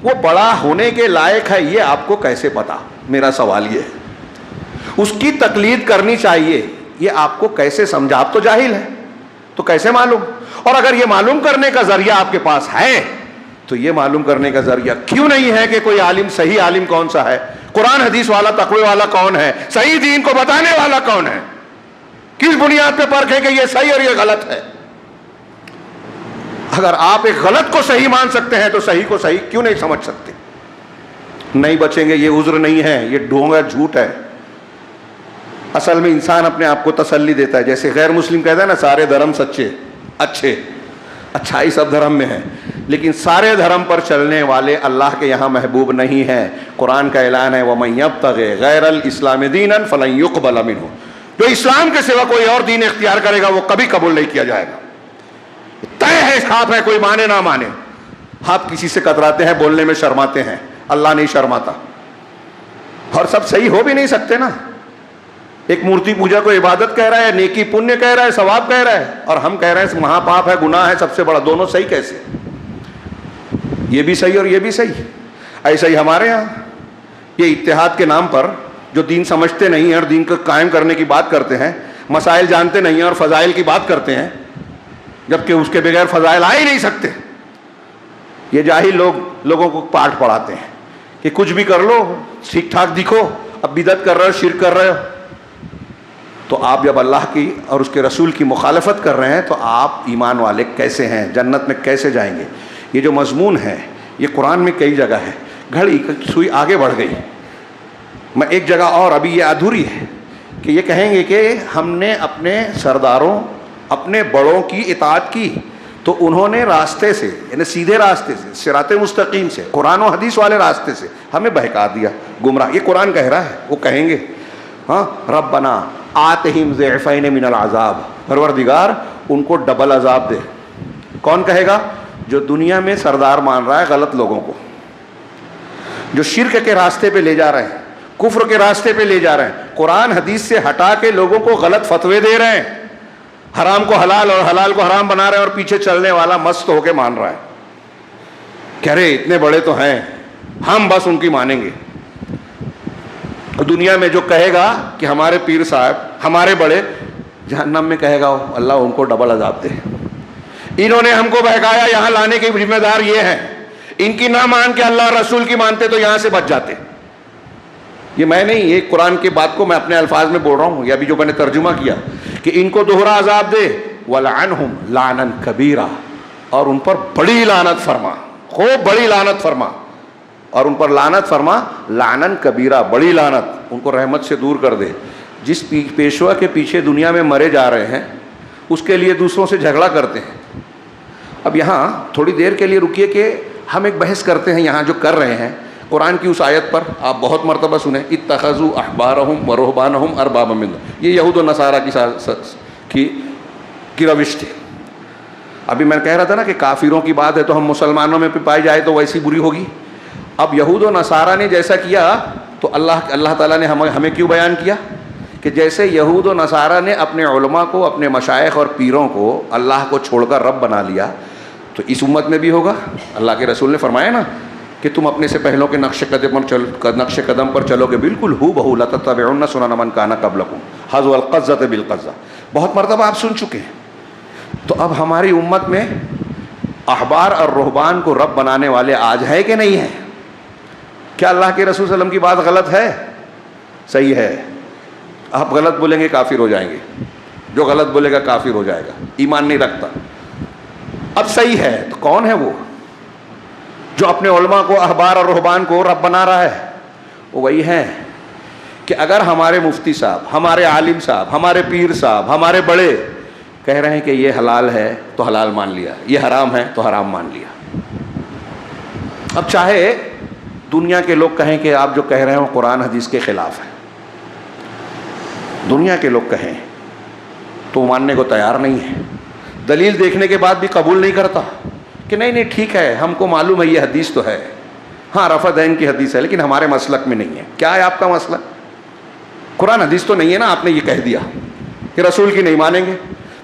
وہ بڑا ہونے کے لائق ہے یہ آپ کو کیسے پتا؟ میرا سوال یہ ہے، اس کی تقلید کرنی چاہیے یہ آپ کو کیسے سمجھا؟ آپ تو جاہل ہیں، تو کیسے معلوم؟ اور اگر یہ معلوم کرنے کا ذریعہ آپ کے پاس ہے تو یہ معلوم کرنے کا ذریعہ کیوں نہیں ہے کہ کوئی عالم، صحیح عالم کون سا ہے، قرآن حدیث والا، تقوی والا کون ہے، صحیح دین کو بتانے والا کون ہے، کس بنیاد پہ پرکھیں کہ یہ صحیح اور یہ غلط ہے؟ اگر آپ ایک غلط کو صحیح مان سکتے ہیں تو صحیح کو صحیح کیوں نہیں سمجھ سکتے؟ نہیں بچیں گے، یہ عذر نہیں ہے، یہ ڈھونگ ہے، جھوٹ ہے۔ اصل میں انسان اپنے آپ کو تسلی دیتا ہے، جیسے غیر مسلم کہتا ہے نا سارے دھرم سچے اچھے، اچھائی سب دھرم میں ہے، لیکن سارے دھرم پر چلنے والے اللہ کے یہاں محبوب نہیں ہیں۔ قرآن کا اعلان ہے وَمَن يَبْتَغِ غَيْرَ الْإِسْلَامِ دِينًا فَلَن يُقْبَلَ مِنْهُ، جو اسلام کے سوا کوئی اور دین اختیار کرے گا وہ کبھی قبول نہیں کیا جائے گا۔ طے ہے، صاف ہے، کوئی مانے نہ مانے۔ آپ کسی سے کتراتے ہیں، بولنے میں شرماتے ہیں، اللہ نہیں شرماتا، اور سب صحیح ہو بھی نہیں سکتے نا۔ ایک مورتی پوجا کو عبادت کہہ رہا ہے، نیکی پنیہ کہہ رہا ہے، ثواب کہہ رہا ہے، اور ہم کہہ رہے ہیں مہا پاپ ہے، گناہ ہے سب سے بڑا، دونوں صحیح کیسے؟ یہ بھی صحیح اور یہ بھی صحیح۔ ایسا ہی ہمارے یہاں یہ اتحاد کے نام پر جو دین سمجھتے نہیں ہیں اور دین کو قائم کرنے کی بات کرتے ہیں، مسائل جانتے نہیں ہیں اور فضائل کی بات کرتے ہیں، جبکہ اس کے بغیر فضائل آ ہی نہیں سکتے۔ یہ جاہل لوگوں کو پاٹھ پڑھاتے ہیں کہ کچھ بھی کر لو، ٹھیک ٹھاک دکھو، اب بدعت کر رہے ہو، شرک کر رہے ہو۔ تو آپ جب اللہ کی اور اس کے رسول کی مخالفت کر رہے ہیں تو آپ ایمان والے کیسے ہیں؟ جنت میں کیسے جائیں گے؟ یہ جو مضمون ہے یہ قرآن میں کئی جگہ ہے، گھڑی سوئی آگے بڑھ گئی۔ میں ایک جگہ اور ابھی یہ ادھوری ہے کہ یہ کہیں گے کہ ہم نے اپنے سرداروں، اپنے بڑوں کی اطاعت کی تو انہوں نے راستے سے، یعنی سیدھے راستے سے، صراط مستقیم سے، قرآن و حدیث والے راستے سے ہمیں بہکا دیا، گمراہ۔ یہ قرآن کہہ رہا ہے، وہ کہیں گے ہاں ربنا آتہم ضعفین من العذاب، پروردگار ان کو ڈبل عذاب دے۔ کون کہے گا؟ جو دنیا میں سردار مان رہا ہے غلط لوگوں کو، جو شرک کے راستے پہ لے جا رہے ہیں، کفر کے راستے پہ لے جا رہے ہیں، قرآن حدیث سے ہٹا کے لوگوں کو غلط فتوے دے رہے ہیں، حرام کو حلال اور حلال کو حرام بنا رہے ہیں، اور پیچھے چلنے والا مست ہو کے مان رہا ہے، کہہ رہے اتنے بڑے تو ہیں ہم بس ان کی مانیں گے۔ دنیا میں جو کہے گا کہ ہمارے پیر صاحب، ہمارے بڑے، جہنم میں کہے گا اللہ ان کو ڈبل عذاب دے، انہوں نے ہم کو بہکایا، یہاں لانے کے ذمہ دار یہ ہیں، ان کی نہ مان کے اللہ رسول کی مانتے تو یہاں سے بچ جاتے۔ یہ میں نہیں، یہ قرآن کی بات کو میں اپنے الفاظ میں بول رہا ہوں، یہ ابھی جو میں نے ترجمہ کیا کہ ان کو دوہرا عذاب دے، وَلَعَنْهُمْ لَعْنًا كَبِيرًا، اور ان پر بڑی لعنت فرما، خوب بڑی لعنت فرما، اور ان پر لعنت فرما لعنًا کبیرہ، بڑی لعنت، ان کو رحمت سے دور کر دے۔ جس پیشوا کے پیچھے دنیا میں مرے جا رہے ہیں اس کے لیے دوسروں سے جھگڑا کرتے ہیں۔ اب یہاں تھوڑی دیر کے لیے رکیے کہ ہم ایک بحث کرتے ہیں یہاں جو کر رہے ہیں قرآن کی اس آیت پر، آپ بہت مرتبہ سنیں، اتخذوا احبارہم ورہبانہم اربابا من دون اللہ، یہ یہود و نصارہ کی روش تھی۔ ابھی میں کہہ رہا تھا نا کہ کافروں کی بات ہے تو ہم مسلمانوں میں پائی جائے تو ویسی بری ہوگی۔ اب یہود و نصارہ نے جیسا کیا تو اللہ تعالیٰ نے ہمیں کیوں بیان کیا کہ جیسے یہود و نصارہ نے اپنے علماء کو، اپنے مشائخ اور پیروں کو اللہ کو چھوڑ کر رب بنا لیا، تو اس امت میں بھی ہوگا۔ اللہ کے رسول نے فرمایا نا کہ تم اپنے سے پہلوں کے نقش قدم پر چلو گے، بالکل ہو بہو لتتبعن سنن من کان قبلکم حذو القذۃ بالقذۃ، بہت مرتبہ آپ سن چکے ہیں۔ تو اب ہماری امت میں احبار اور رہبان کو رب بنانے والے آج ہے کہ نہیں ہے؟ کیا اللہ کے رسول صلی اللہ علیہ وسلم کی بات غلط ہے؟ صحیح ہے۔ آپ غلط بولیں گے کافر ہو جائیں گے، جو غلط بولے گا کافر ہو جائے گا، ایمان نہیں رکھتا۔ اب صحیح ہے تو کون ہے وہ جو اپنے علماء کو، احبار اور رہبان کو رب بنا رہا ہے؟ وہ وہی ہے کہ اگر ہمارے مفتی صاحب، ہمارے عالم صاحب، ہمارے پیر صاحب، ہمارے بڑے کہہ رہے ہیں کہ یہ حلال ہے تو حلال مان لیا، یہ حرام ہے تو حرام مان لیا۔ اب چاہے دنیا کے لوگ کہیں کہ آپ جو کہہ رہے ہو قرآن حدیث کے خلاف ہے، دنیا کے لوگ کہیں تو ماننے کو تیار نہیں ہے، دلیل دیکھنے کے بعد بھی قبول نہیں کرتا کہ نہیں ٹھیک ہے، ہم کو معلوم ہے یہ حدیث تو ہے، ہاں رفع دین کی حدیث ہے، لیکن ہمارے مسلک میں نہیں ہے۔ کیا ہے آپ کا مسئلہ؟ قرآن حدیث تو نہیں ہے نا، آپ نے یہ کہہ دیا کہ رسول کی نہیں مانیں گے،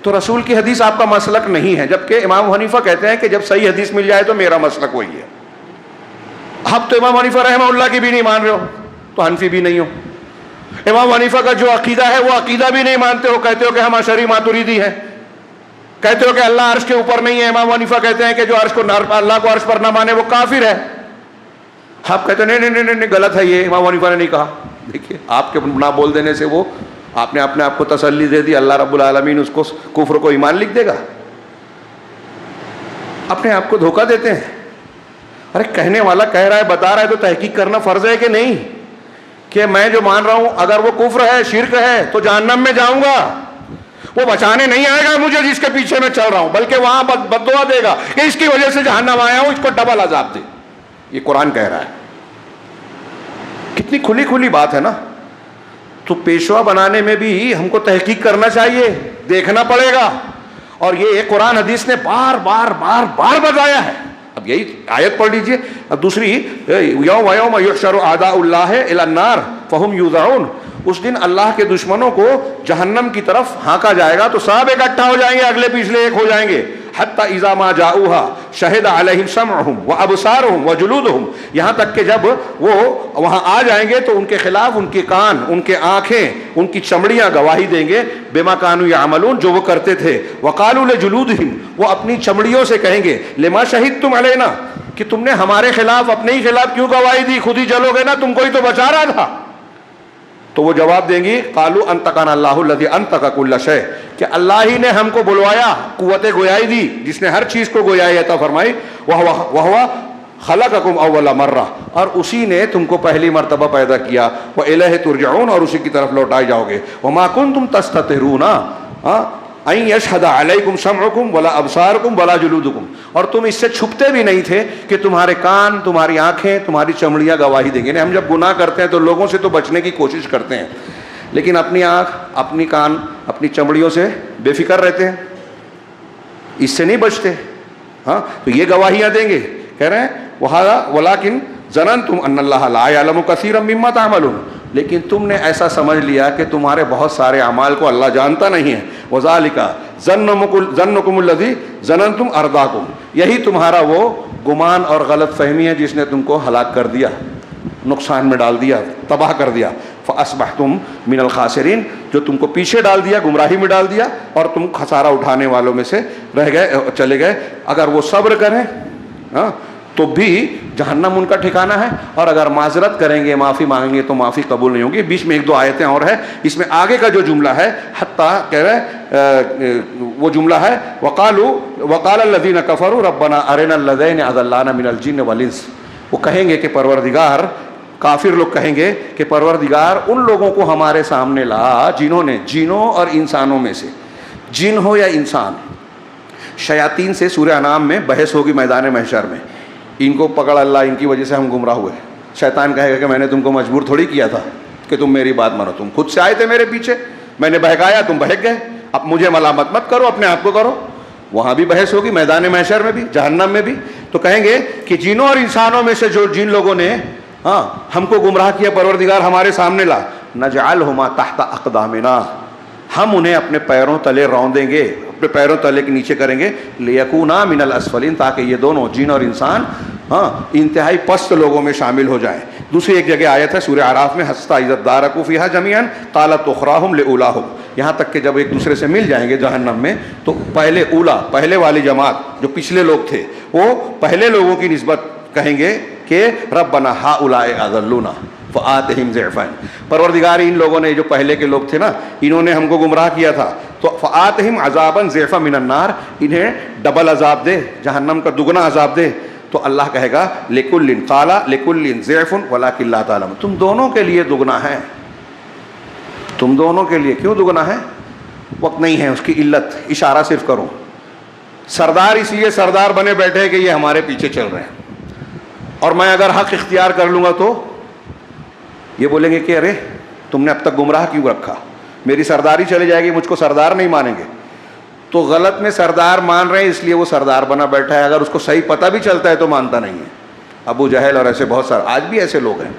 تو رسول کی حدیث آپ کا مسلک نہیں ہے، جبکہ امام حنیفہ کہتے ہیں کہ جب صحیح حدیث مل جائے تو میرا مسلک وہی ہے۔ اب تو امام حنیفہ رحمہ اللہ کی بھی نہیں مان رہے ہو تو حنفی بھی نہیں ہو۔ امام حنیفہ کا جو عقیدہ ہے وہ عقیدہ بھی نہیں مانتے ہو، کہتے ہو کہ ہم اشعری ماتریدی ہیں، کہتے ہو کہ اللہ عرش کے اوپر نہیں ہے، امام حنیفہ کہتے ہیں کہ جو اللہ کو عرش پر نہ مانے وہ کافر ہے۔ آپ کہتے ہیں نہیں غلط ہے، یہ امام حنیفہ نے نہیں کہا۔ دیکھیے آپ کے نہ بول دینے سے وہ آپ نے اپنے آپ کو تسلی دے دی، اللہ رب العالمین اس کو کفر کو ایمان لکھ دے گا؟ اپنے آپ کو دھوکہ دیتے ہیں۔ ارے کہنے والا کہہ رہا ہے، بتا رہا ہے تو تحقیق کرنا فرض ہے کہ نہیں، کہ میں جو مان رہا ہوں اگر وہ کفر ہے، شرک ہے تو جہنم میں جاؤں گا، وہ بچانے نہیں آئے گا مجھے جس کے پیچھے میں چل رہا ہوں، بلکہ وہاں بد دعا دے گا کہ اس کی وجہ سے جہنم آیا ہوں، اس کو ڈبل عذاب دے۔ یہ قرآن کہہ رہا ہے۔ کتنی کھلی کھلی بات ہے نا۔ تو پیشوا بنانے میں بھی ہم کو تحقیق کرنا چاہیے، دیکھنا پڑے گا، اور یہ قرآن حدیث نے بار بار بار بار بتایا ہے۔ اب یہی آیت پڑھ لیجئے، اب دوسری یوم یوم یحشر اعداء اللہ الی النار فہم یوزعون، اس دن اللہ کے دشمنوں کو جہنم کی طرف ہانکا جائے گا تو سب اکٹھا ہو جائیں گے، اگلے پچھلے ایک ہو جائیں گے، حتی اذا ما جاؤها شہد علیہم سمعہم وابصارہم وجلودہم، یہاں تک کہ جب وہ وہاں آ جائیں گے تو ان کے خلاف ان کے کان، ان کے آنکھیں، ان کی چمڑیاں گواہی دیں گے بما کانوا یعملون، جو وہ کرتے تھے۔ وقالوا لجلودہم، وہ اپنی چمڑیوں سے کہیں گے لما شہدتم علینا، کہ تم نے ہمارے خلاف، اپنے ہی خلاف کیوں گواہی دی، خود ہی جلو گے نا، تم کو ہی تو بچا رہا تھا۔ تو وہ جواب دیں گی قالوا انطقنا اللہ الذی انطق کل شیء، کہ اللہ ہی نے ہم کو بلوایا، قوت گویائی دی، جس نے ہر چیز کو گویائی عطا فرمائی، وہو خلقکم اول مرہ، اور اسی نے تم کو پہلی مرتبہ پیدا کیا، وإلیہ ترجعون، اور اسی کی طرف لوٹائے جاؤ گے، وما کنتم تستترون ان یشہد علیکم سمعکم ولا ابصارکم ولا جلودکم، اور تم اس سے چھپتے بھی نہیں تھے کہ تمہارے کان، تمہاری آنکھیں، تمہاری چمڑیاں گواہی دیں گے۔ ہم جب گناہ کرتے ہیں تو لوگوں سے تو بچنے کی کوشش کرتے ہیں، لیکن اپنی آنکھ، اپنی کان، اپنی چمڑیوں سے بے فکر رہتے ہیں، اس سے نہیں بچتے۔ ہاں تو یہ گواہیاں دیں گے، کہہ رہے ہیں وَلَٰكِن ظَنَنْتُمْ أَنَّ اللَّهَ لَا يَعْلَمُ كَثِيرًا مِّمَّا تَعْمَلُونَ، لیکن تم نے ایسا سمجھ لیا کہ تمہارے بہت سارے اعمال کو اللہ جانتا نہیں ہے۔ وَذَٰلِكَ ظَنُّكُمُ الَّذِي ظَنَنْتُمْ أَرْدَاكُمْ، یہی تمہارا وہ گمان اور غلط فہمی ہے جس نے تم کو ہلاک کر دیا، نقصان میں ڈال دیا، تباہ کر دیا۔ فَأَصْبَحْتُمْ مِنَ الْخَاسِرِينَ، جو تم کو پیچھے ڈال دیا، گمراہی میں ڈال دیا، اور تم خسارہ اٹھانے والوں میں سے رہ گئے، چلے گئے۔ اگر وہ صبر کریں، ہاں تو بھی جہنم ان کا ٹھکانہ ہے، اور اگر معذرت کریں گے، معافی مانگیں گے تو معافی قبول نہیں ہوگی۔ بیچ میں ایک دو آیتیں اور ہے، اس میں آگے کا جو جملہ ہے حتیٰ کہہ رہے وہ جملہ ہے وقال الذین کفروا ربنا ارنا الذین اضلانا من الجن والانس، وہ کہیں گے کہ پروردگار، کافر لوگ کہیں گے کہ پروردگار ان لوگوں کو ہمارے سامنے لا جنہوں نے، جنوں اور انسانوں میں سے، جن ہو یا انسان، شیاطین سے سورہ انعام میں بحث ہوگی میدان محشر میں، ان کو پکڑ اللہ، ان کی وجہ سے ہم گمراہ ہوئے۔ شیطان کہے گا کہ میں نے تم کو مجبور تھوڑی کیا تھا کہ تم میری بات مانو، تم خود سے آئے تھے میرے پیچھے، میں نے بہکایا، تم بہک گئے، اب مجھے ملامت مت کرو، اپنے آپ کو کرو۔ وہاں بھی بحث ہوگی، میدان محشر میں بھی، جہنم میں بھی۔ تو کہیں گے کہ جنوں اور انسانوں میں سے جو جن لوگوں نے ہم کو گمراہ کیا، پروردگار ہمارے سامنے لا، نجعلہما تحت اقدامنا، ہم انہیں اپنے پیروں تلے روندیں گے، اپنے پیروں تلے کے نیچے کریں گے، لیکونا من الاسفلین، تاکہ یہ دونوں جن اور انسان انتہائی پست لوگوں میں شامل ہو جائیں۔ دوسری ایک جگہ آیت ہے سورہ اعراف میں، حتی اذا ادارکوا فیہا جمیعا قالت اخراہم لاولاہم، یہاں تک کہ جب ایک دوسرے سے مل جائیں گے جہنم میں تو پہلے والی جماعت جو پچھلے لوگ تھے، وہ پہلے لوگوں کی نسبت کہیں گے کہ ربنا ہؤلاء اضلونا فآتہم ضعفین، پروردگار ان لوگوں نے، جو پہلے کے لوگ تھے نا، انہوں نے ہم کو گمراہ کیا تھا، تو فآتہم عذابا ضعفا من النار، انہیں ڈبل عذاب دے، جہنم کا دگنا عذاب دے۔ تو اللہ کہے گا لکل قال لکل ضعف ولکن لا تعلمون، تم دونوں کے لیے دگنا ہے، تم دونوں کے لیے۔ کیوں دگنا ہے؟ وقت نہیں ہے اس کی علت، اشارہ صرف کروں۔ سردار اس لیے سردار بنے بیٹھے کہ یہ ہمارے پیچھے چل رہے ہیں، اور میں اگر حق اختیار کر لوں گا تو یہ بولیں گے کہ ارے تم نے اب تک گمراہ کیوں رکھا، میری سرداری چلی جائے گی، مجھ کو سردار نہیں مانیں گے۔ تو غلط میں سردار مان رہے ہیں، اس لیے وہ سردار بنا بیٹھا ہے، اگر اس کو صحیح پتہ بھی چلتا ہے تو مانتا نہیں ہے۔ ابو جہل اور ایسے بہت سارے، آج بھی ایسے لوگ ہیں۔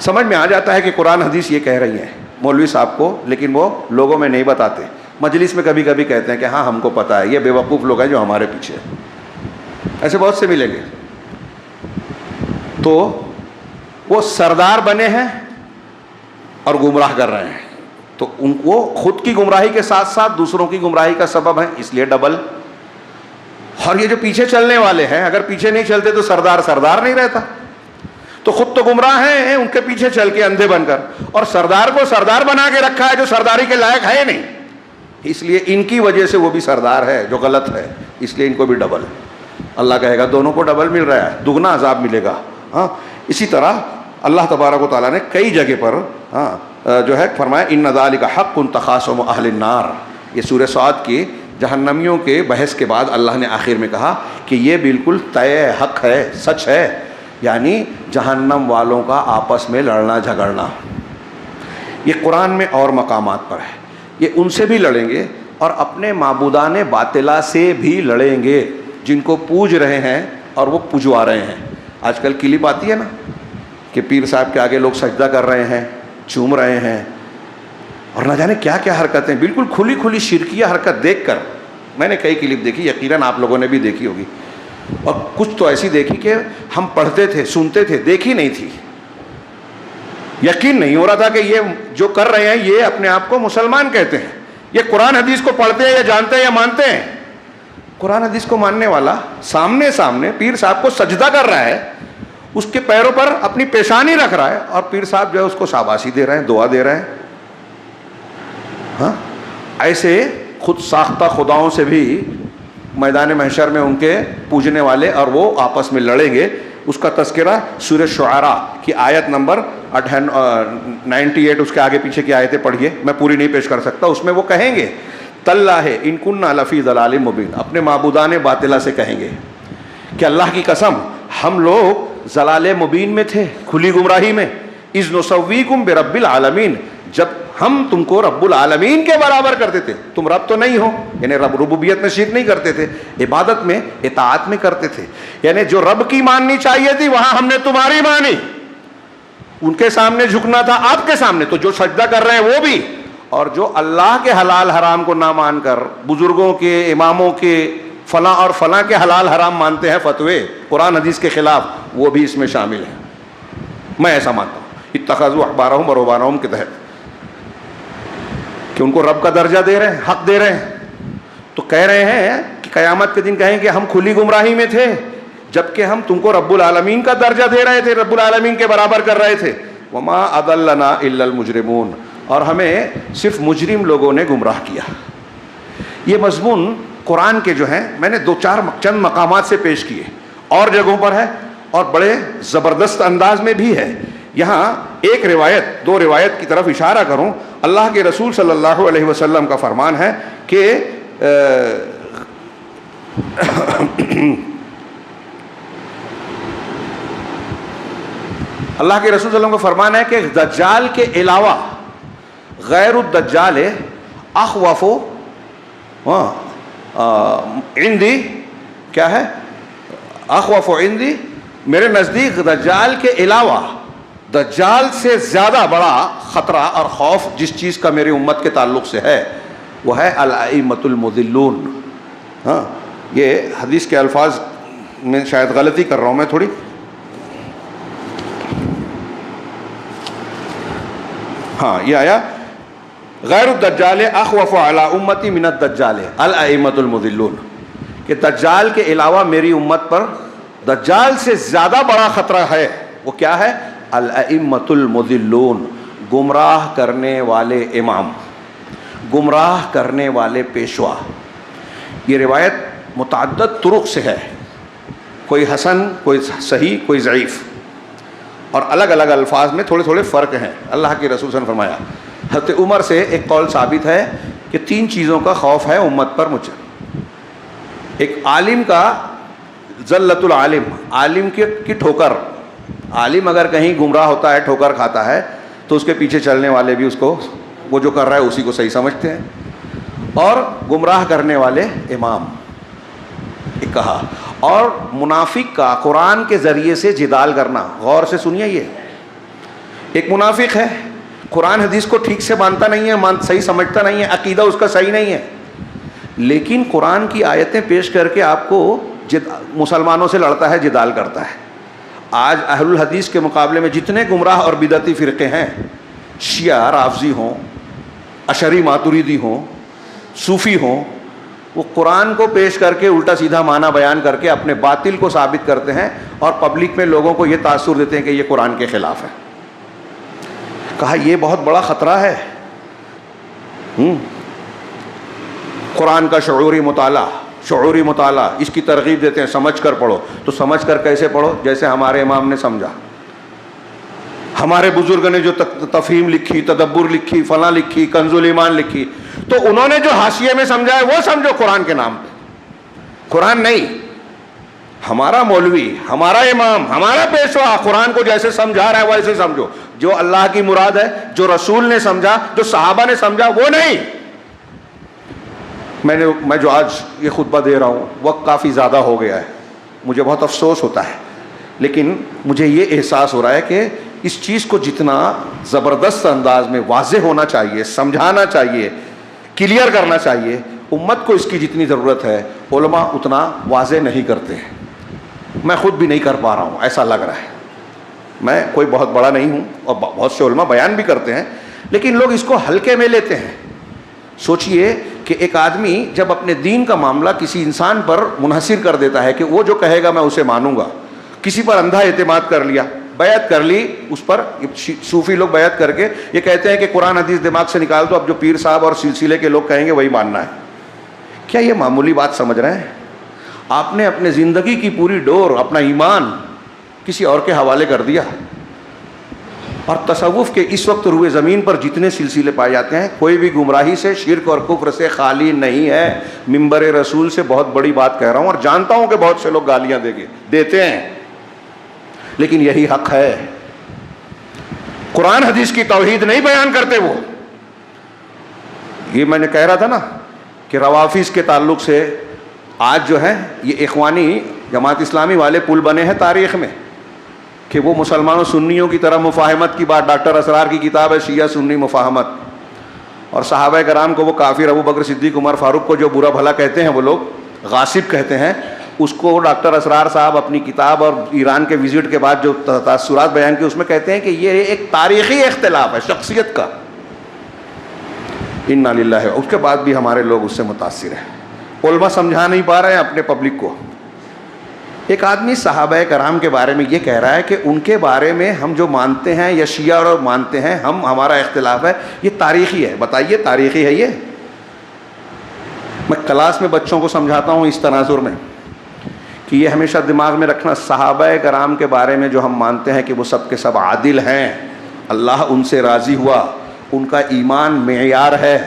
سمجھ میں آ جاتا ہے کہ قرآن حدیث یہ کہہ رہی ہیں مولوی صاحب کو، لیکن وہ لوگوں میں نہیں بتاتے، مجلس میں کبھی کبھی کہتے ہیں کہ ہاں ہم کو پتہ ہے، یہ بے وقوف لوگ ہیں جو ہمارے پیچھے ہیں۔ ایسے بہت سے ملیں گے۔ تو وہ سردار بنے ہیں اور گمراہ کر رہے ہیں، تو ان کو خود کی گمراہی کے ساتھ ساتھ دوسروں کی گمراہی کا سبب ہے، اس لیے ڈبل۔ اور یہ جو پیچھے چلنے والے ہیں، اگر پیچھے نہیں چلتے تو سردار نہیں رہتا، تو خود تو گمراہ ہیں ان کے پیچھے چل کے اندھے بن کر، اور سردار کو سردار بنا کے رکھا ہے جو سرداری کے لائق ہے نہیں، اس لیے ان کی وجہ سے وہ بھی سردار ہے جو غلط ہے، اس لیے ان کو بھی ڈبل۔ اللہ کہے گا دونوں کو ڈبل مل رہا ہے، دگنا عذاب ملے گا۔ اسی طرح اللہ تبارک و تعالیٰ نے کئی جگہ پر جو ہے فرمایا ان ذالک حق تخاصم اہل النار، یہ سورہ صاد کی جہنمیوں کے بحث کے بعد اللہ نے آخر میں کہا کہ یہ بالکل طے حق ہے، سچ ہے، یعنی جہنم والوں کا آپس میں لڑنا جھگڑنا۔ یہ قرآن میں اور مقامات پر ہے، یہ ان سے بھی لڑیں گے اور اپنے معبودان باطلہ سے بھی لڑیں گے جن کو پوج رہے ہیں اور وہ پجوا رہے ہیں۔ آج کل کلپ آتی ہے نا کہ پیر صاحب کے آگے لوگ سجدہ کر رہے ہیں، چوم رہے ہیں، اور نہ جانے کیا کیا حرکتیں، بالکل کھلی کھلی شرکیہ حرکت دیکھ کر میں نے کئی کلپ دیکھی، یقیناً آپ لوگوں نے بھی دیکھی ہوگی، اور کچھ تو ایسی دیکھی کہ ہم پڑھتے تھے، سنتے تھے، دیکھی نہیں تھی، یقین نہیں ہو رہا تھا کہ یہ جو کر رہے ہیں یہ اپنے آپ کو مسلمان کہتے ہیں، یہ قرآن حدیث کو پڑھتے ہیں یا جانتے ہیں یا مانتے ہیں۔ قرآن حدیث کو ماننے والا سامنے پیر صاحب کو سجدہ کر رہا ہے، اس کے پیروں پر اپنی پیشانی رکھ رہا ہے، اور پیر صاحب جو ہے اس کو شاباشی دے رہے ہیں، دعا دے رہے ہیں۔ ایسے خود ساختہ خداؤں سے بھی میدان محشر میں ان کے پوجنے والے اور وہ آپس میں لڑیں گے۔ اس کا تذکرہ سورہ شعراء کی آیت نمبر 98، اس کے آگے پیچھے کی آیتیں پڑھیے، میں پوری نہیں پیش کر سکتا۔ اس میں وہ کہیں گے تاللہ ان کننا لفی ضلال مبین، اپنے معبودان باطلہ سے کہیں گے کہ اللہ کی قسم ہم لوگ ضلال مبین میں تھے، کھلی گمراہی میں، اذ نسویکم برب العالمین، جب ہم تم کو رب العالمین کے برابر کرتے تھے، تم رب تو نہیں ہو، یعنی ربوبیت میں شرک نہیں کرتے تھے، عبادت میں اطاعت میں کرتے تھے، یعنی جو رب کی ماننی چاہیے تھی وہاں ہم نے تمہاری مانی، ان کے سامنے جھکنا تھا آپ کے سامنے، تو جو سجدہ کر رہے ہیں وہ بھی، اور جو اللہ کے حلال حرام کو نہ مان کر بزرگوں کے، اماموں کے، فلاں اور فلاں کے حلال حرام مانتے ہیں فتوے قرآن حدیث کے خلاف، وہ بھی اس میں شامل ہیں۔ میں ایسا مانتا ہوں اتخذوا احبارهم ورهبانهم کے تحت کہ ان کو رب کا درجہ دے رہے ہیں، حق دے رہے ہیں، تو کہہ رہے ہیں کہ قیامت کے دن کہیں کہ ہم کھلی گمراہی میں تھے، جبکہ ہم تم کو رب العالمین کا درجہ دے رہے تھے, رب العالمین کے برابر کر رہے تھے. وما اضلنا الا المجرمون, اور ہمیں صرف مجرم لوگوں نے گمراہ کیا. یہ مضمون قرآن کے جو ہیں میں نے چند مقامات سے پیش کیے, اور جگہوں پر ہے اور بڑے زبردست انداز میں بھی ہے. یہاں ایک روایت, دو روایت کی طرف اشارہ کروں. اللہ کے رسول صلی اللہ علیہ وسلم کا فرمان ہے کہ اللہ کے رسول صلی اللہ علیہ وسلم کا فرمان ہے کہ دجال کے علاوہ غیر الدجال اخوف عندی, کیا ہے, اخوف عندی, میرے نزدیک دجال کے علاوہ دجال سے زیادہ بڑا خطرہ اور خوف جس چیز کا میری امت کے تعلق سے ہے وہ ہے الائمۃ المضلون. ہاں, یہ حدیث کے الفاظ میں شاید غلطی کر رہا ہوں میں تھوڑی. ہاں, یہ آیا غیر الدجال اخوف علی امتی من الدجال الائمۃ المضلون, کہ دجال کے علاوہ میری امت پر دجال سے زیادہ بڑا خطرہ ہے. وہ کیا ہے؟ الائمۃ المضلون, گمراہ کرنے والے امام, گمراہ کرنے والے پیشوا. یہ روایت متعدد طرق سے ہے, کوئی حسن, کوئی صحیح, کوئی ضعیف, اور الگ الگ الفاظ میں تھوڑے تھوڑے فرق ہیں. اللہ کے رسول صلی اللہ علیہ وسلم نے فرمایا, حضرت عمر سے ایک قول ثابت ہے کہ 3 چیزوں کا خوف ہے امت پر مجھے. ایک عالم کا ذلت العالم, عالم کی ٹھوکر. عالم اگر کہیں گمراہ ہوتا ہے, ٹھوکر کھاتا ہے, تو اس کے پیچھے چلنے والے بھی اس کو, وہ جو کر رہا ہے اسی کو صحیح سمجھتے ہیں. اور گمراہ کرنے والے امام ایک کہا. اور منافق کا قرآن کے ذریعے سے جدال کرنا. غور سے سنیے, یہ ایک منافق ہے, قرآن حدیث کو ٹھیک سے مانتا نہیں ہے, صحیح سمجھتا نہیں ہے, عقیدہ اس کا صحیح نہیں ہے, لیکن قرآن کی آیتیں پیش کر کے آپ کو مسلمانوں سے لڑتا ہے, جدال کرتا ہے. آج اہل الحدیث کے مقابلے میں جتنے گمراہ اور بدعتی فرقے ہیں, شیعہ رافضی ہوں, اشعری ماتریدی ہوں, صوفی ہوں, وہ قرآن کو پیش کر کے الٹا سیدھا معنی بیان کر کے اپنے باطل کو ثابت کرتے ہیں, اور پبلک میں لوگوں کو یہ تاثر دیتے ہیں کہ یہ قرآن کے خلاف ہے. کہا یہ بہت بڑا خطرہ ہے. قرآن کا شعوری مطالعہ, اس کی ترغیب دیتے ہیں, سمجھ کر پڑھو. تو سمجھ کر کیسے پڑھو؟ جیسے ہمارے امام نے سمجھا, ہمارے بزرگ نے جو تفہیم لکھی, تدبر لکھی, فلاں لکھی, کنز الایمان لکھی, تو انہوں نے جو حاشیے میں سمجھا ہے وہ سمجھو قرآن کے نام پہ. قرآن نہیں, ہمارا مولوی, ہمارا امام, ہمارا پیشوا قرآن کو جیسے سمجھا رہا ہے ویسے سمجھو. جو اللہ کی مراد ہے, جو رسول نے سمجھا, جو صحابہ نے سمجھا, وہ نہیں. میں جو آج یہ خطبہ دے رہا ہوں, وقت کافی زیادہ ہو گیا ہے, مجھے بہت افسوس ہوتا ہے, لیکن مجھے یہ احساس ہو رہا ہے کہ اس چیز کو جتنا زبردست انداز میں واضح ہونا چاہیے, سمجھانا چاہیے, کلیئر کرنا چاہیے, امت کو اس کی جتنی ضرورت ہے علماء اتنا واضح نہیں کرتے ہیں. میں خود بھی نہیں کر پا رہا ہوں, ایسا لگ رہا ہے. میں کوئی بہت بڑا نہیں ہوں, اور بہت سے علماء بیان بھی کرتے ہیں, لیکن لوگ اس کو ہلکے میں لیتے ہیں. سوچئے کہ ایک آدمی جب اپنے دین کا معاملہ کسی انسان پر منحصر کر دیتا ہے کہ وہ جو کہے گا میں اسے مانوں گا, کسی پر اندھا اعتماد کر لیا, بیعت کر لی اس پر. صوفی لوگ بیعت کر کے یہ کہتے ہیں کہ قرآن حدیث دماغ سے نکال دو, اب جو پیر صاحب اور سلسلے کے لوگ کہیں گے وہی ماننا ہے. کیا یہ معمولی بات سمجھ رہے ہیں؟ آپ نے اپنے زندگی کی پوری ڈور, اپنا ایمان کسی اور کے حوالے کر دیا. اور تصوف کے اس وقت روئے زمین پر جتنے سلسلے پائے جاتے ہیں, کوئی بھی گمراہی سے, شرک اور کفر سے خالی نہیں ہے. منبر رسول سے بہت بڑی بات کہہ رہا ہوں, اور جانتا ہوں کہ بہت سے لوگ گالیاں دیتے ہیں, لیکن یہی حق ہے. قرآن حدیث کی توحید نہیں بیان کرتے وہ. یہ میں نے کہہ رہا تھا نا کہ روافظ کے تعلق سے آج جو ہے یہ اخوانی جماعت اسلامی والے پل بنے ہیں تاریخ میں, کہ وہ مسلمانوں سنیوں کی طرح مفاہمت کی بات, ڈاکٹر اسرار کی کتاب ہے شیعہ سنی مفاہمت, اور صحابہ کرام کو وہ کافر, ابو بکر صدیق, عمر فاروق کو جو برا بھلا کہتے ہیں وہ لوگ غاصب کہتے ہیں, اس کو ڈاکٹر اسرار صاحب اپنی کتاب اور ایران کے وزٹ کے بعد جو تاثرات بیان کیے اس میں کہتے ہیں کہ یہ ایک تاریخی اختلاف ہے شخصیت کا. انا للہ. اس کے بعد بھی ہمارے لوگ اس سے متاثر ہیں. علماء سمجھا نہیں پا رہے ہیں اپنے پبلک کو. ایک آدمی صحابہ کرام کے بارے میں یہ کہہ رہا ہے کہ ان کے بارے میں ہم جو مانتے ہیں یا شیعہ اور مانتے ہیں ہمارا اختلاف ہے، یہ تاریخی ہے. بتائیے تاریخی ہے یہ؟ میں کلاس میں بچوں کو سمجھاتا ہوں اس تناظر میں کہ یہ ہمیشہ دماغ میں رکھنا، صحابہ کرام کے بارے میں جو ہم مانتے ہیں کہ وہ سب کے سب عادل ہیں، اللہ ان سے راضی ہوا، ان کا ایمان معیار ہے،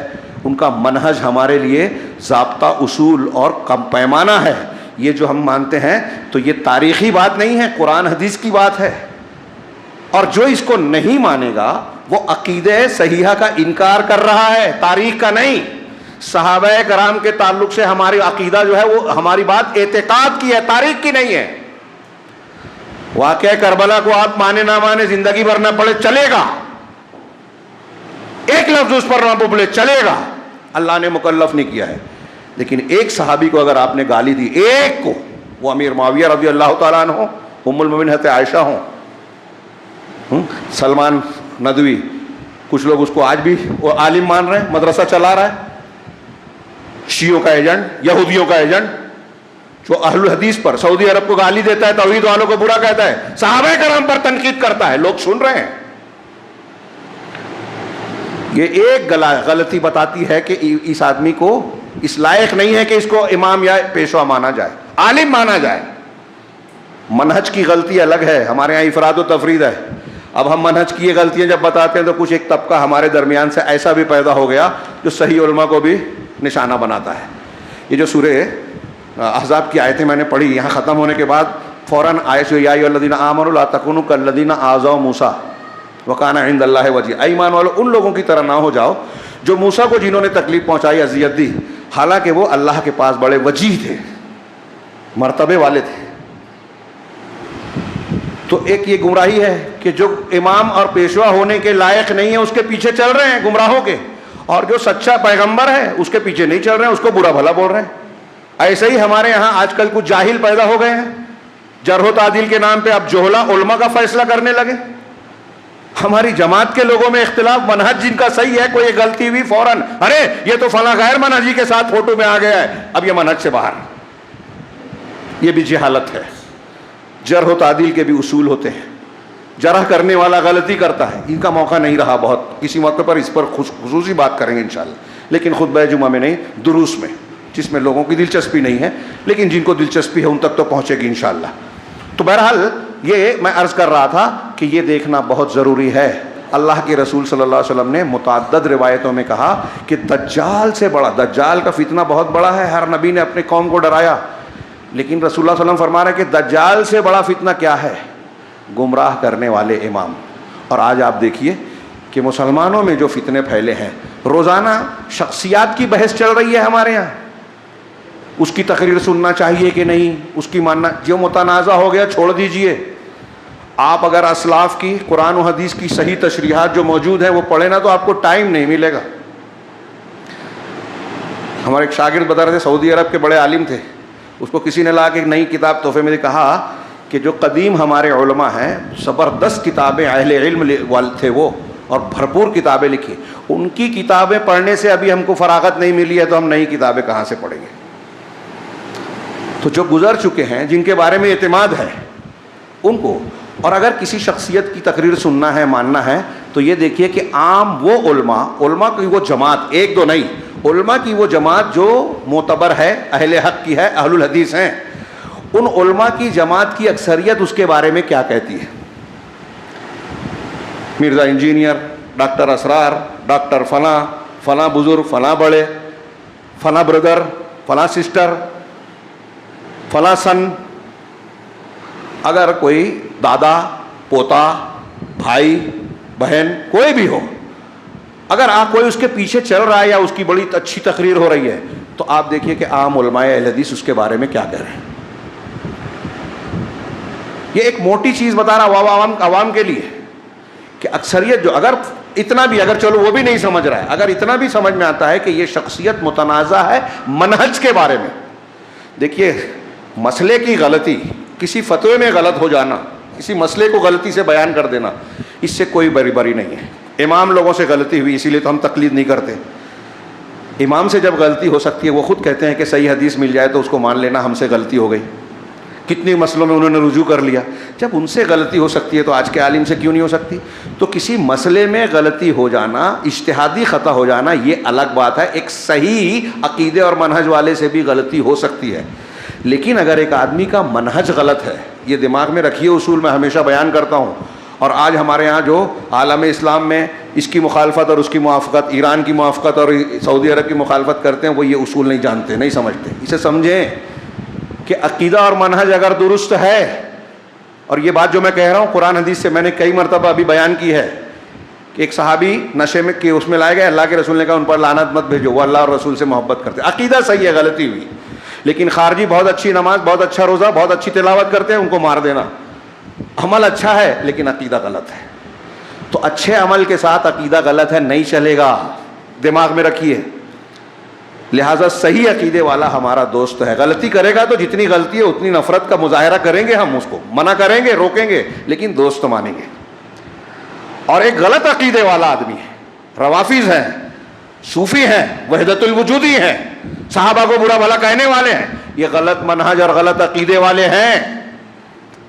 ان کا منہج ہمارے لیے ضابطہ اصول اور کم پیمانہ ہے، یہ جو ہم مانتے ہیں تو یہ تاریخی بات نہیں ہے، قرآن حدیث کی بات ہے. اور جو اس کو نہیں مانے گا وہ عقیدہ صحیحہ کا انکار کر رہا ہے، تاریخ کا نہیں. صحابہ کرام کے تعلق سے ہماری عقیدہ جو ہے وہ ہماری بات اعتقاد کی ہے، تاریخ کی نہیں ہے. واقعہ کربلا کو آپ مانے نہ مانے، زندگی بھر نہ پڑھے چلے گا، ایک لفظ اس پر نہ بولے چلے گا، اللہ نے مکلف نہیں کیا ہے. لیکن ایک صحابی کو اگر آپ نے گالی دی، ایک کو، وہ امیر معاویہ رضی اللہ تعالیٰ عنہ ہوں، ام المومنین حضرت عائشہ ہوں، سلمان ندوی، کچھ لوگ اس کو آج بھی وہ عالم مان رہے ہیں، مدرسہ چلا رہا ہے، شیعوں کا ایجنٹ، یہودیوں کا ایجنٹ، جو اہل الحدیث پر سعودی عرب کو گالی دیتا ہے، توحید والوں کو برا کہتا ہے، صحابہ کرام پر تنقید کرتا ہے، لوگ سن رہے ہیں. یہ ایک غلطی بتاتی ہے کہ اس آدمی کو اس لائق نہیں ہے کہ اس کو امام یا پیشوا مانا جائے، عالم مانا جائے. منہج کی غلطی الگ ہے، ہمارے یہاں افراد و تفرید ہے. اب ہم منہج کی یہ غلطیاں جب بتاتے ہیں تو کچھ ایک طبقہ ہمارے درمیان سے ایسا بھی پیدا ہو گیا جو صحیح علماء کو بھی نشانہ بناتا ہے. یہ جو سورہ احزاب کی آیتیں میں نے پڑھی، یہاں ختم ہونے کے بعد فوراً آیت یا ایھا الذین آمنوا لا تکونوا کالذین آذوا موسیٰ وکان عند اللہ وجیہا، اے ایمان والو ان لوگوں کی طرح نہ ہو جاؤ جو موسیٰ کو جنہوں نے تکلیف پہنچائی، اذیت دی، حالانکہ وہ اللہ کے پاس بڑے وجیح تھے، مرتبے والے تھے. تو ایک یہ گمراہی ہے کہ جو امام اور پیشوا ہونے کے لائق نہیں ہے اس کے پیچھے چل رہے ہیں گمراہوں کے، اور جو سچا پیغمبر ہے اس کے پیچھے نہیں چل رہے ہیں، اس کو برا بھلا بول رہے ہیں. ایسے ہی ہمارے یہاں آج کل کچھ جاہل پیدا ہو گئے ہیں، جرح و تعدیل کے نام پہ اب جوہلا علماء کا فیصلہ کرنے لگے. ہماری جماعت کے لوگوں میں اختلاف، منہج جن کا صحیح ہے، کوئی غلطی ہوئی فوراً ارے یہ تو فلاں غیر منہجی کے ساتھ فوٹو میں آ گیا ہے، اب یہ منہج سے باہر. یہ بھی جہالت ہے. جرح و تعدیل کے بھی اصول ہوتے ہیں، جرح کرنے والا غلطی کرتا ہے. ان کا موقع نہیں رہا، بہت کسی موقع پر اس پر خصوصی بات کریں گے انشاءاللہ، لیکن خطبہ جمعہ میں نہیں، دروس میں، جس میں لوگوں کی دلچسپی نہیں ہے لیکن جن کو دلچسپی ہے ان تک تو پہنچے گی انشاءاللہ. تو بہرحال یہ میں عرض کر رہا تھا کہ یہ دیکھنا بہت ضروری ہے. اللہ کے رسول صلی اللہ علیہ وسلم نے متعدد روایتوں میں کہا کہ دجال سے بڑا، دجال کا فتنہ بہت بڑا ہے، ہر نبی نے اپنے قوم کو ڈرایا، لیکن رسول اللہ صلی اللہ علیہ وسلم فرما رہے ہیں کہ دجال سے بڑا فتنہ کیا ہے؟ گمراہ کرنے والے امام. اور آج آپ دیکھیے کہ مسلمانوں میں جو فتنے پھیلے ہیں، روزانہ شخصیات کی بحث چل رہی ہے ہمارے یہاں، اس کی تقریر سننا چاہیے کہ نہیں، اس کی ماننا، جو متنازع ہو گیا چھوڑ دیجئے. آپ اگر اسلاف کی قرآن و حدیث کی صحیح تشریحات جو موجود ہیں وہ پڑھیں نا تو آپ کو ٹائم نہیں ملے گا. ہمارے ایک شاگرد بتا رہے تھے، سعودی عرب کے بڑے عالم تھے، اس کو کسی نے لا کے ایک نئی کتاب تحفے میں کہا کہ جو قدیم ہمارے علماء ہیں، زبردست کتابیں اہل علم والے تھے وہ، اور بھرپور کتابیں لکھی، ان کی کتابیں پڑھنے سے ابھی ہم کو فراغت نہیں ملی ہے تو ہم نئی کتابیں کہاں سے پڑھیں گے. تو جو گزر چکے ہیں، جن کے بارے میں اعتماد ہے ان کو. اور اگر کسی شخصیت کی تقریر سننا ہے، ماننا ہے، تو یہ دیکھیے کہ عام وہ علماء کی وہ جماعت، ایک دو نہیں، علماء کی وہ جماعت جو معتبر ہے، اہل حق کی ہے، اہل الحدیث ہیں، ان علماء کی جماعت کی اکثریت اس کے بارے میں کیا کہتی ہے؟ مرزا انجینئر، ڈاکٹر اسرار، ڈاکٹر فلاں، فلاں بزرگ، فلاں بڑے، فلاں بردر، فلاں سسٹر، فلاں سن. اگر کوئی دادا، پوتا، بھائی، بہن، کوئی بھی ہو، اگر آپ کوئی اس کے پیچھے چل رہا ہے یا اس کی بڑی اچھی تقریر ہو رہی ہے، تو آپ دیکھیے کہ عام علماء اہل حدیث اس کے بارے میں کیا کہہ رہے ہیں. یہ ایک موٹی چیز بتا رہا ہوں عوام کے لیے کہ اکثریت جو اگر اتنا بھی، اگر چلو وہ بھی نہیں سمجھ رہا ہے، اگر اتنا بھی سمجھ میں آتا ہے کہ یہ شخصیت متنازع ہے منہج کے بارے میں. دیکھیے مسئلے کی غلطی، کسی فتوے میں غلط ہو جانا، کسی مسئلے کو غلطی سے بیان کر دینا، اس سے کوئی بری نہیں ہے. امام لوگوں سے غلطی ہوئی اسی لیے تو ہم تقلید نہیں کرتے. امام سے جب غلطی ہو سکتی ہے، وہ خود کہتے ہیں کہ صحیح حدیث مل جائے تو اس کو مان لینا ہم سے غلطی ہو گئی. کتنے مسئلوں میں انہوں نے رجوع کر لیا. جب ان سے غلطی ہو سکتی ہے تو آج کے عالم سے کیوں نہیں ہو سکتی؟ تو کسی مسئلے میں غلطی ہو جانا، اجتہادی خطا ہو جانا، یہ الگ بات ہے. ایک صحیح عقیدے اور منہج والے سے بھی غلطی ہو سکتی ہے. لیکن اگر ایک آدمی کا منہج غلط ہے، یہ دماغ میں رکھیے، اصول میں ہمیشہ بیان کرتا ہوں. اور آج ہمارے ہاں جو عالم اسلام میں اس کی مخالفت اور اس کی موافقت، ایران کی موافقت اور سعودی عرب کی مخالفت کرتے ہیں، وہ یہ اصول نہیں جانتے، نہیں سمجھتے. اسے سمجھیں کہ عقیدہ اور منہج اگر درست ہے، اور یہ بات جو میں کہہ رہا ہوں قرآن حدیث سے میں نے کئی مرتبہ ابھی بیان کی ہے کہ ایک صحابی نشے میں کہ اس میں لائے گئے، اللہ کے رسول نے کہا ان پر لعنت مت بھیجو، وہ اللہ اور رسول سے محبت کرتے. عقیدہ صحیح ہے، غلطی ہوئی. لیکن خارجی بہت اچھی نماز، بہت اچھا روزہ، بہت اچھی تلاوت کرتے ہیں، ان کو مار دینا. عمل اچھا ہے لیکن عقیدہ غلط ہے. تو اچھے عمل کے ساتھ عقیدہ غلط ہے، نہیں چلے گا، دماغ میں رکھیے. لہٰذا صحیح عقیدے والا ہمارا دوست ہے. غلطی کرے گا تو جتنی غلطی ہے اتنی نفرت کا مظاہرہ کریں گے، ہم اس کو منع کریں گے، روکیں گے، لیکن دوست مانیں گے. اور ایک غلط عقیدے والا آدمی ہے، روافظ ہیں، صوفی ہیں، وحدت الوجودی ہیں، صحابہ کو برا بھلا کہنے والے ہیں، یہ غلط منہج اور غلط عقیدے والے ہیں.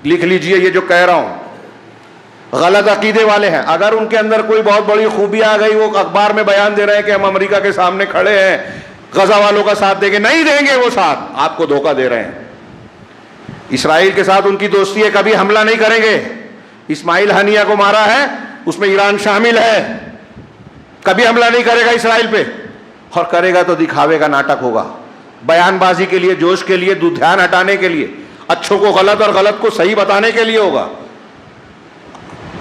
لکھ لیجئے یہ جو کہہ رہا ہوں، غلط عقیدے والے ہیں. اگر ان کے اندر کوئی بہت بڑی خوبی آ گئی، وہ اخبار میں بیان دے رہے ہیں کہ ہم امریکہ کے سامنے کھڑے ہیں، غزہ والوں کا ساتھ دیں گے، نہیں دیں گے، وہ ساتھ آپ کو دھوکہ دے رہے ہیں. اسرائیل کے ساتھ ان کی دوستی ہے، کبھی حملہ نہیں کریں گے. اسماعیل ہنیہ کو مارا ہے، اس میں ایران شامل ہے، کبھی حملہ نہیں کرے گا اسرائیل پہ. اور کرے گا تو دکھاوے کا ناٹک ہوگا، بیان بازی کے لیے، جوش کے لیے، دھیان ہٹانے کے لیے، اچھوں کو غلط اور غلط کو صحیح بتانے کے لیے ہوگا.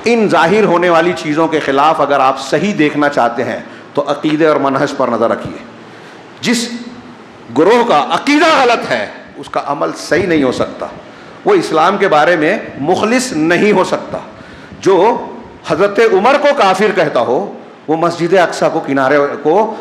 ان ظاہر ہونے والی چیزوں کے خلاف اگر آپ صحیح دیکھنا چاہتے ہیں تو عقیدے اور منہج پر نظر رکھیے. جس گروہ کا عقیدہ غلط ہے اس کا عمل صحیح نہیں ہو سکتا، وہ اسلام کے بارے میں مخلص نہیں ہو سکتا. جو حضرت عمر کو کافر کہتا ہو وہ مسجد اقصی کو کنارے کو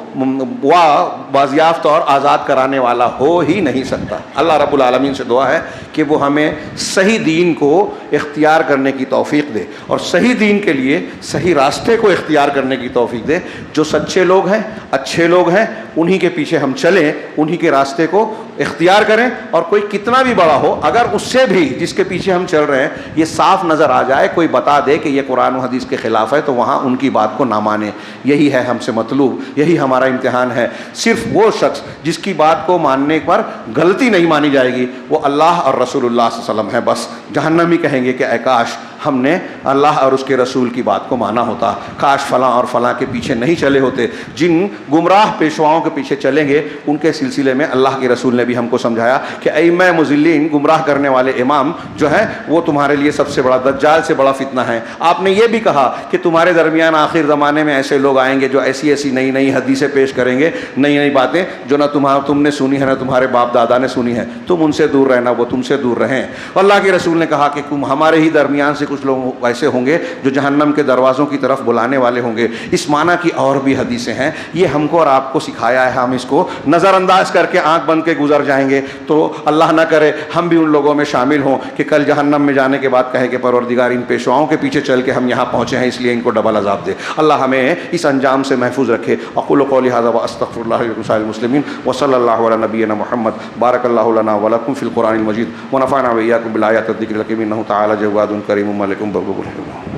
بازیافت اور آزاد کرانے والا ہو ہی نہیں سکتا. اللہ رب العالمین سے دعا ہے کہ وہ ہمیں صحیح دین کو اختیار کرنے کی توفیق دے اور صحیح دین کے لیے صحیح راستے کو اختیار کرنے کی توفیق دے. جو سچے لوگ ہیں، اچھے لوگ ہیں، انہی کے پیچھے ہم چلیں، انہی کے راستے کو اختیار کریں. اور کوئی کتنا بھی بڑا ہو، اگر اس سے بھی جس کے پیچھے ہم چل رہے ہیں یہ صاف نظر آ جائے، کوئی بتا دے کہ یہ قرآن و حدیث کے خلاف ہے، تو وہاں ان کی بات کو نہ مانیں. یہی ہے ہم سے مطلوب، یہی ہمارا امتحان ہے. صرف وہ شخص جس کی بات کو ماننے پر غلطی نہیں مانی جائے گی وہ اللہ اور رسول اللہ صلی اللہ علیہ وسلم ہے. بس جہنمی کہیں گے کہ اے کاش ہم نے اللہ اور اس کے رسول کی بات کو مانا ہوتا، کاش فلاں اور فلاں کے پیچھے نہیں چلے ہوتے. جن گمراہ پیشواؤں کے پیچھے چلیں گے ان کے سلسلے میں اللہ کے رسول نے بھی ہم کو سمجھایا کہ ائمہ مضلین، گمراہ کرنے والے امام جو ہیں وہ تمہارے لیے سب سے بڑا دجال سے بڑا فتنہ ہے. آپ نے یہ بھی کہا کہ تمہارے درمیان آخر زمانے میں ایسے لوگ آئیں گے جو ایسی ایسی نئی نئی حدیثیں پیش کریں گے، نئی نئی باتیں جو نہ تم نے سنی ہے نہ تمہارے باپ دادا نے سنی ہے. تم ان سے دور رہنا، وہ تم سے دور رہیں. اللہ کے رسول نے کہا کہ ہمارے ہی درمیان سے کچھ لوگ ایسے ہوں گے جو جہنم کے دروازوں کی طرف بلانے والے ہوں گے. اس معنی کی اور بھی حدیثیں ہیں. یہ ہم کو اور آپ کو سکھایا ہے، ہم اس کو نظر انداز کر کے آنکھ بند کے گزر جائیں گے تو اللہ نہ کرے ہم بھی ان لوگوں میں شامل ہوں کہ کل جہنم میں جانے کے بعد کہے کہ پروردگار ان پیشواؤں کے پیچھے چل کے ہم یہاں پہنچے ہیں، اس لیے ان کو ڈبل عذاب دے. اللہ ہمیں اس انجام سے محفوظ رکھے. اقول قولی ھذا واستغفر اللہ لکم ولسائر المسلمین وصلی اللہ علی نبینا محمد. بارک اللہ لنا ولکم فی القرآن المجید ونفعنا وإیاکم بالآیات والذکر الحکیم انہ تعالی جواد کریم ملک بر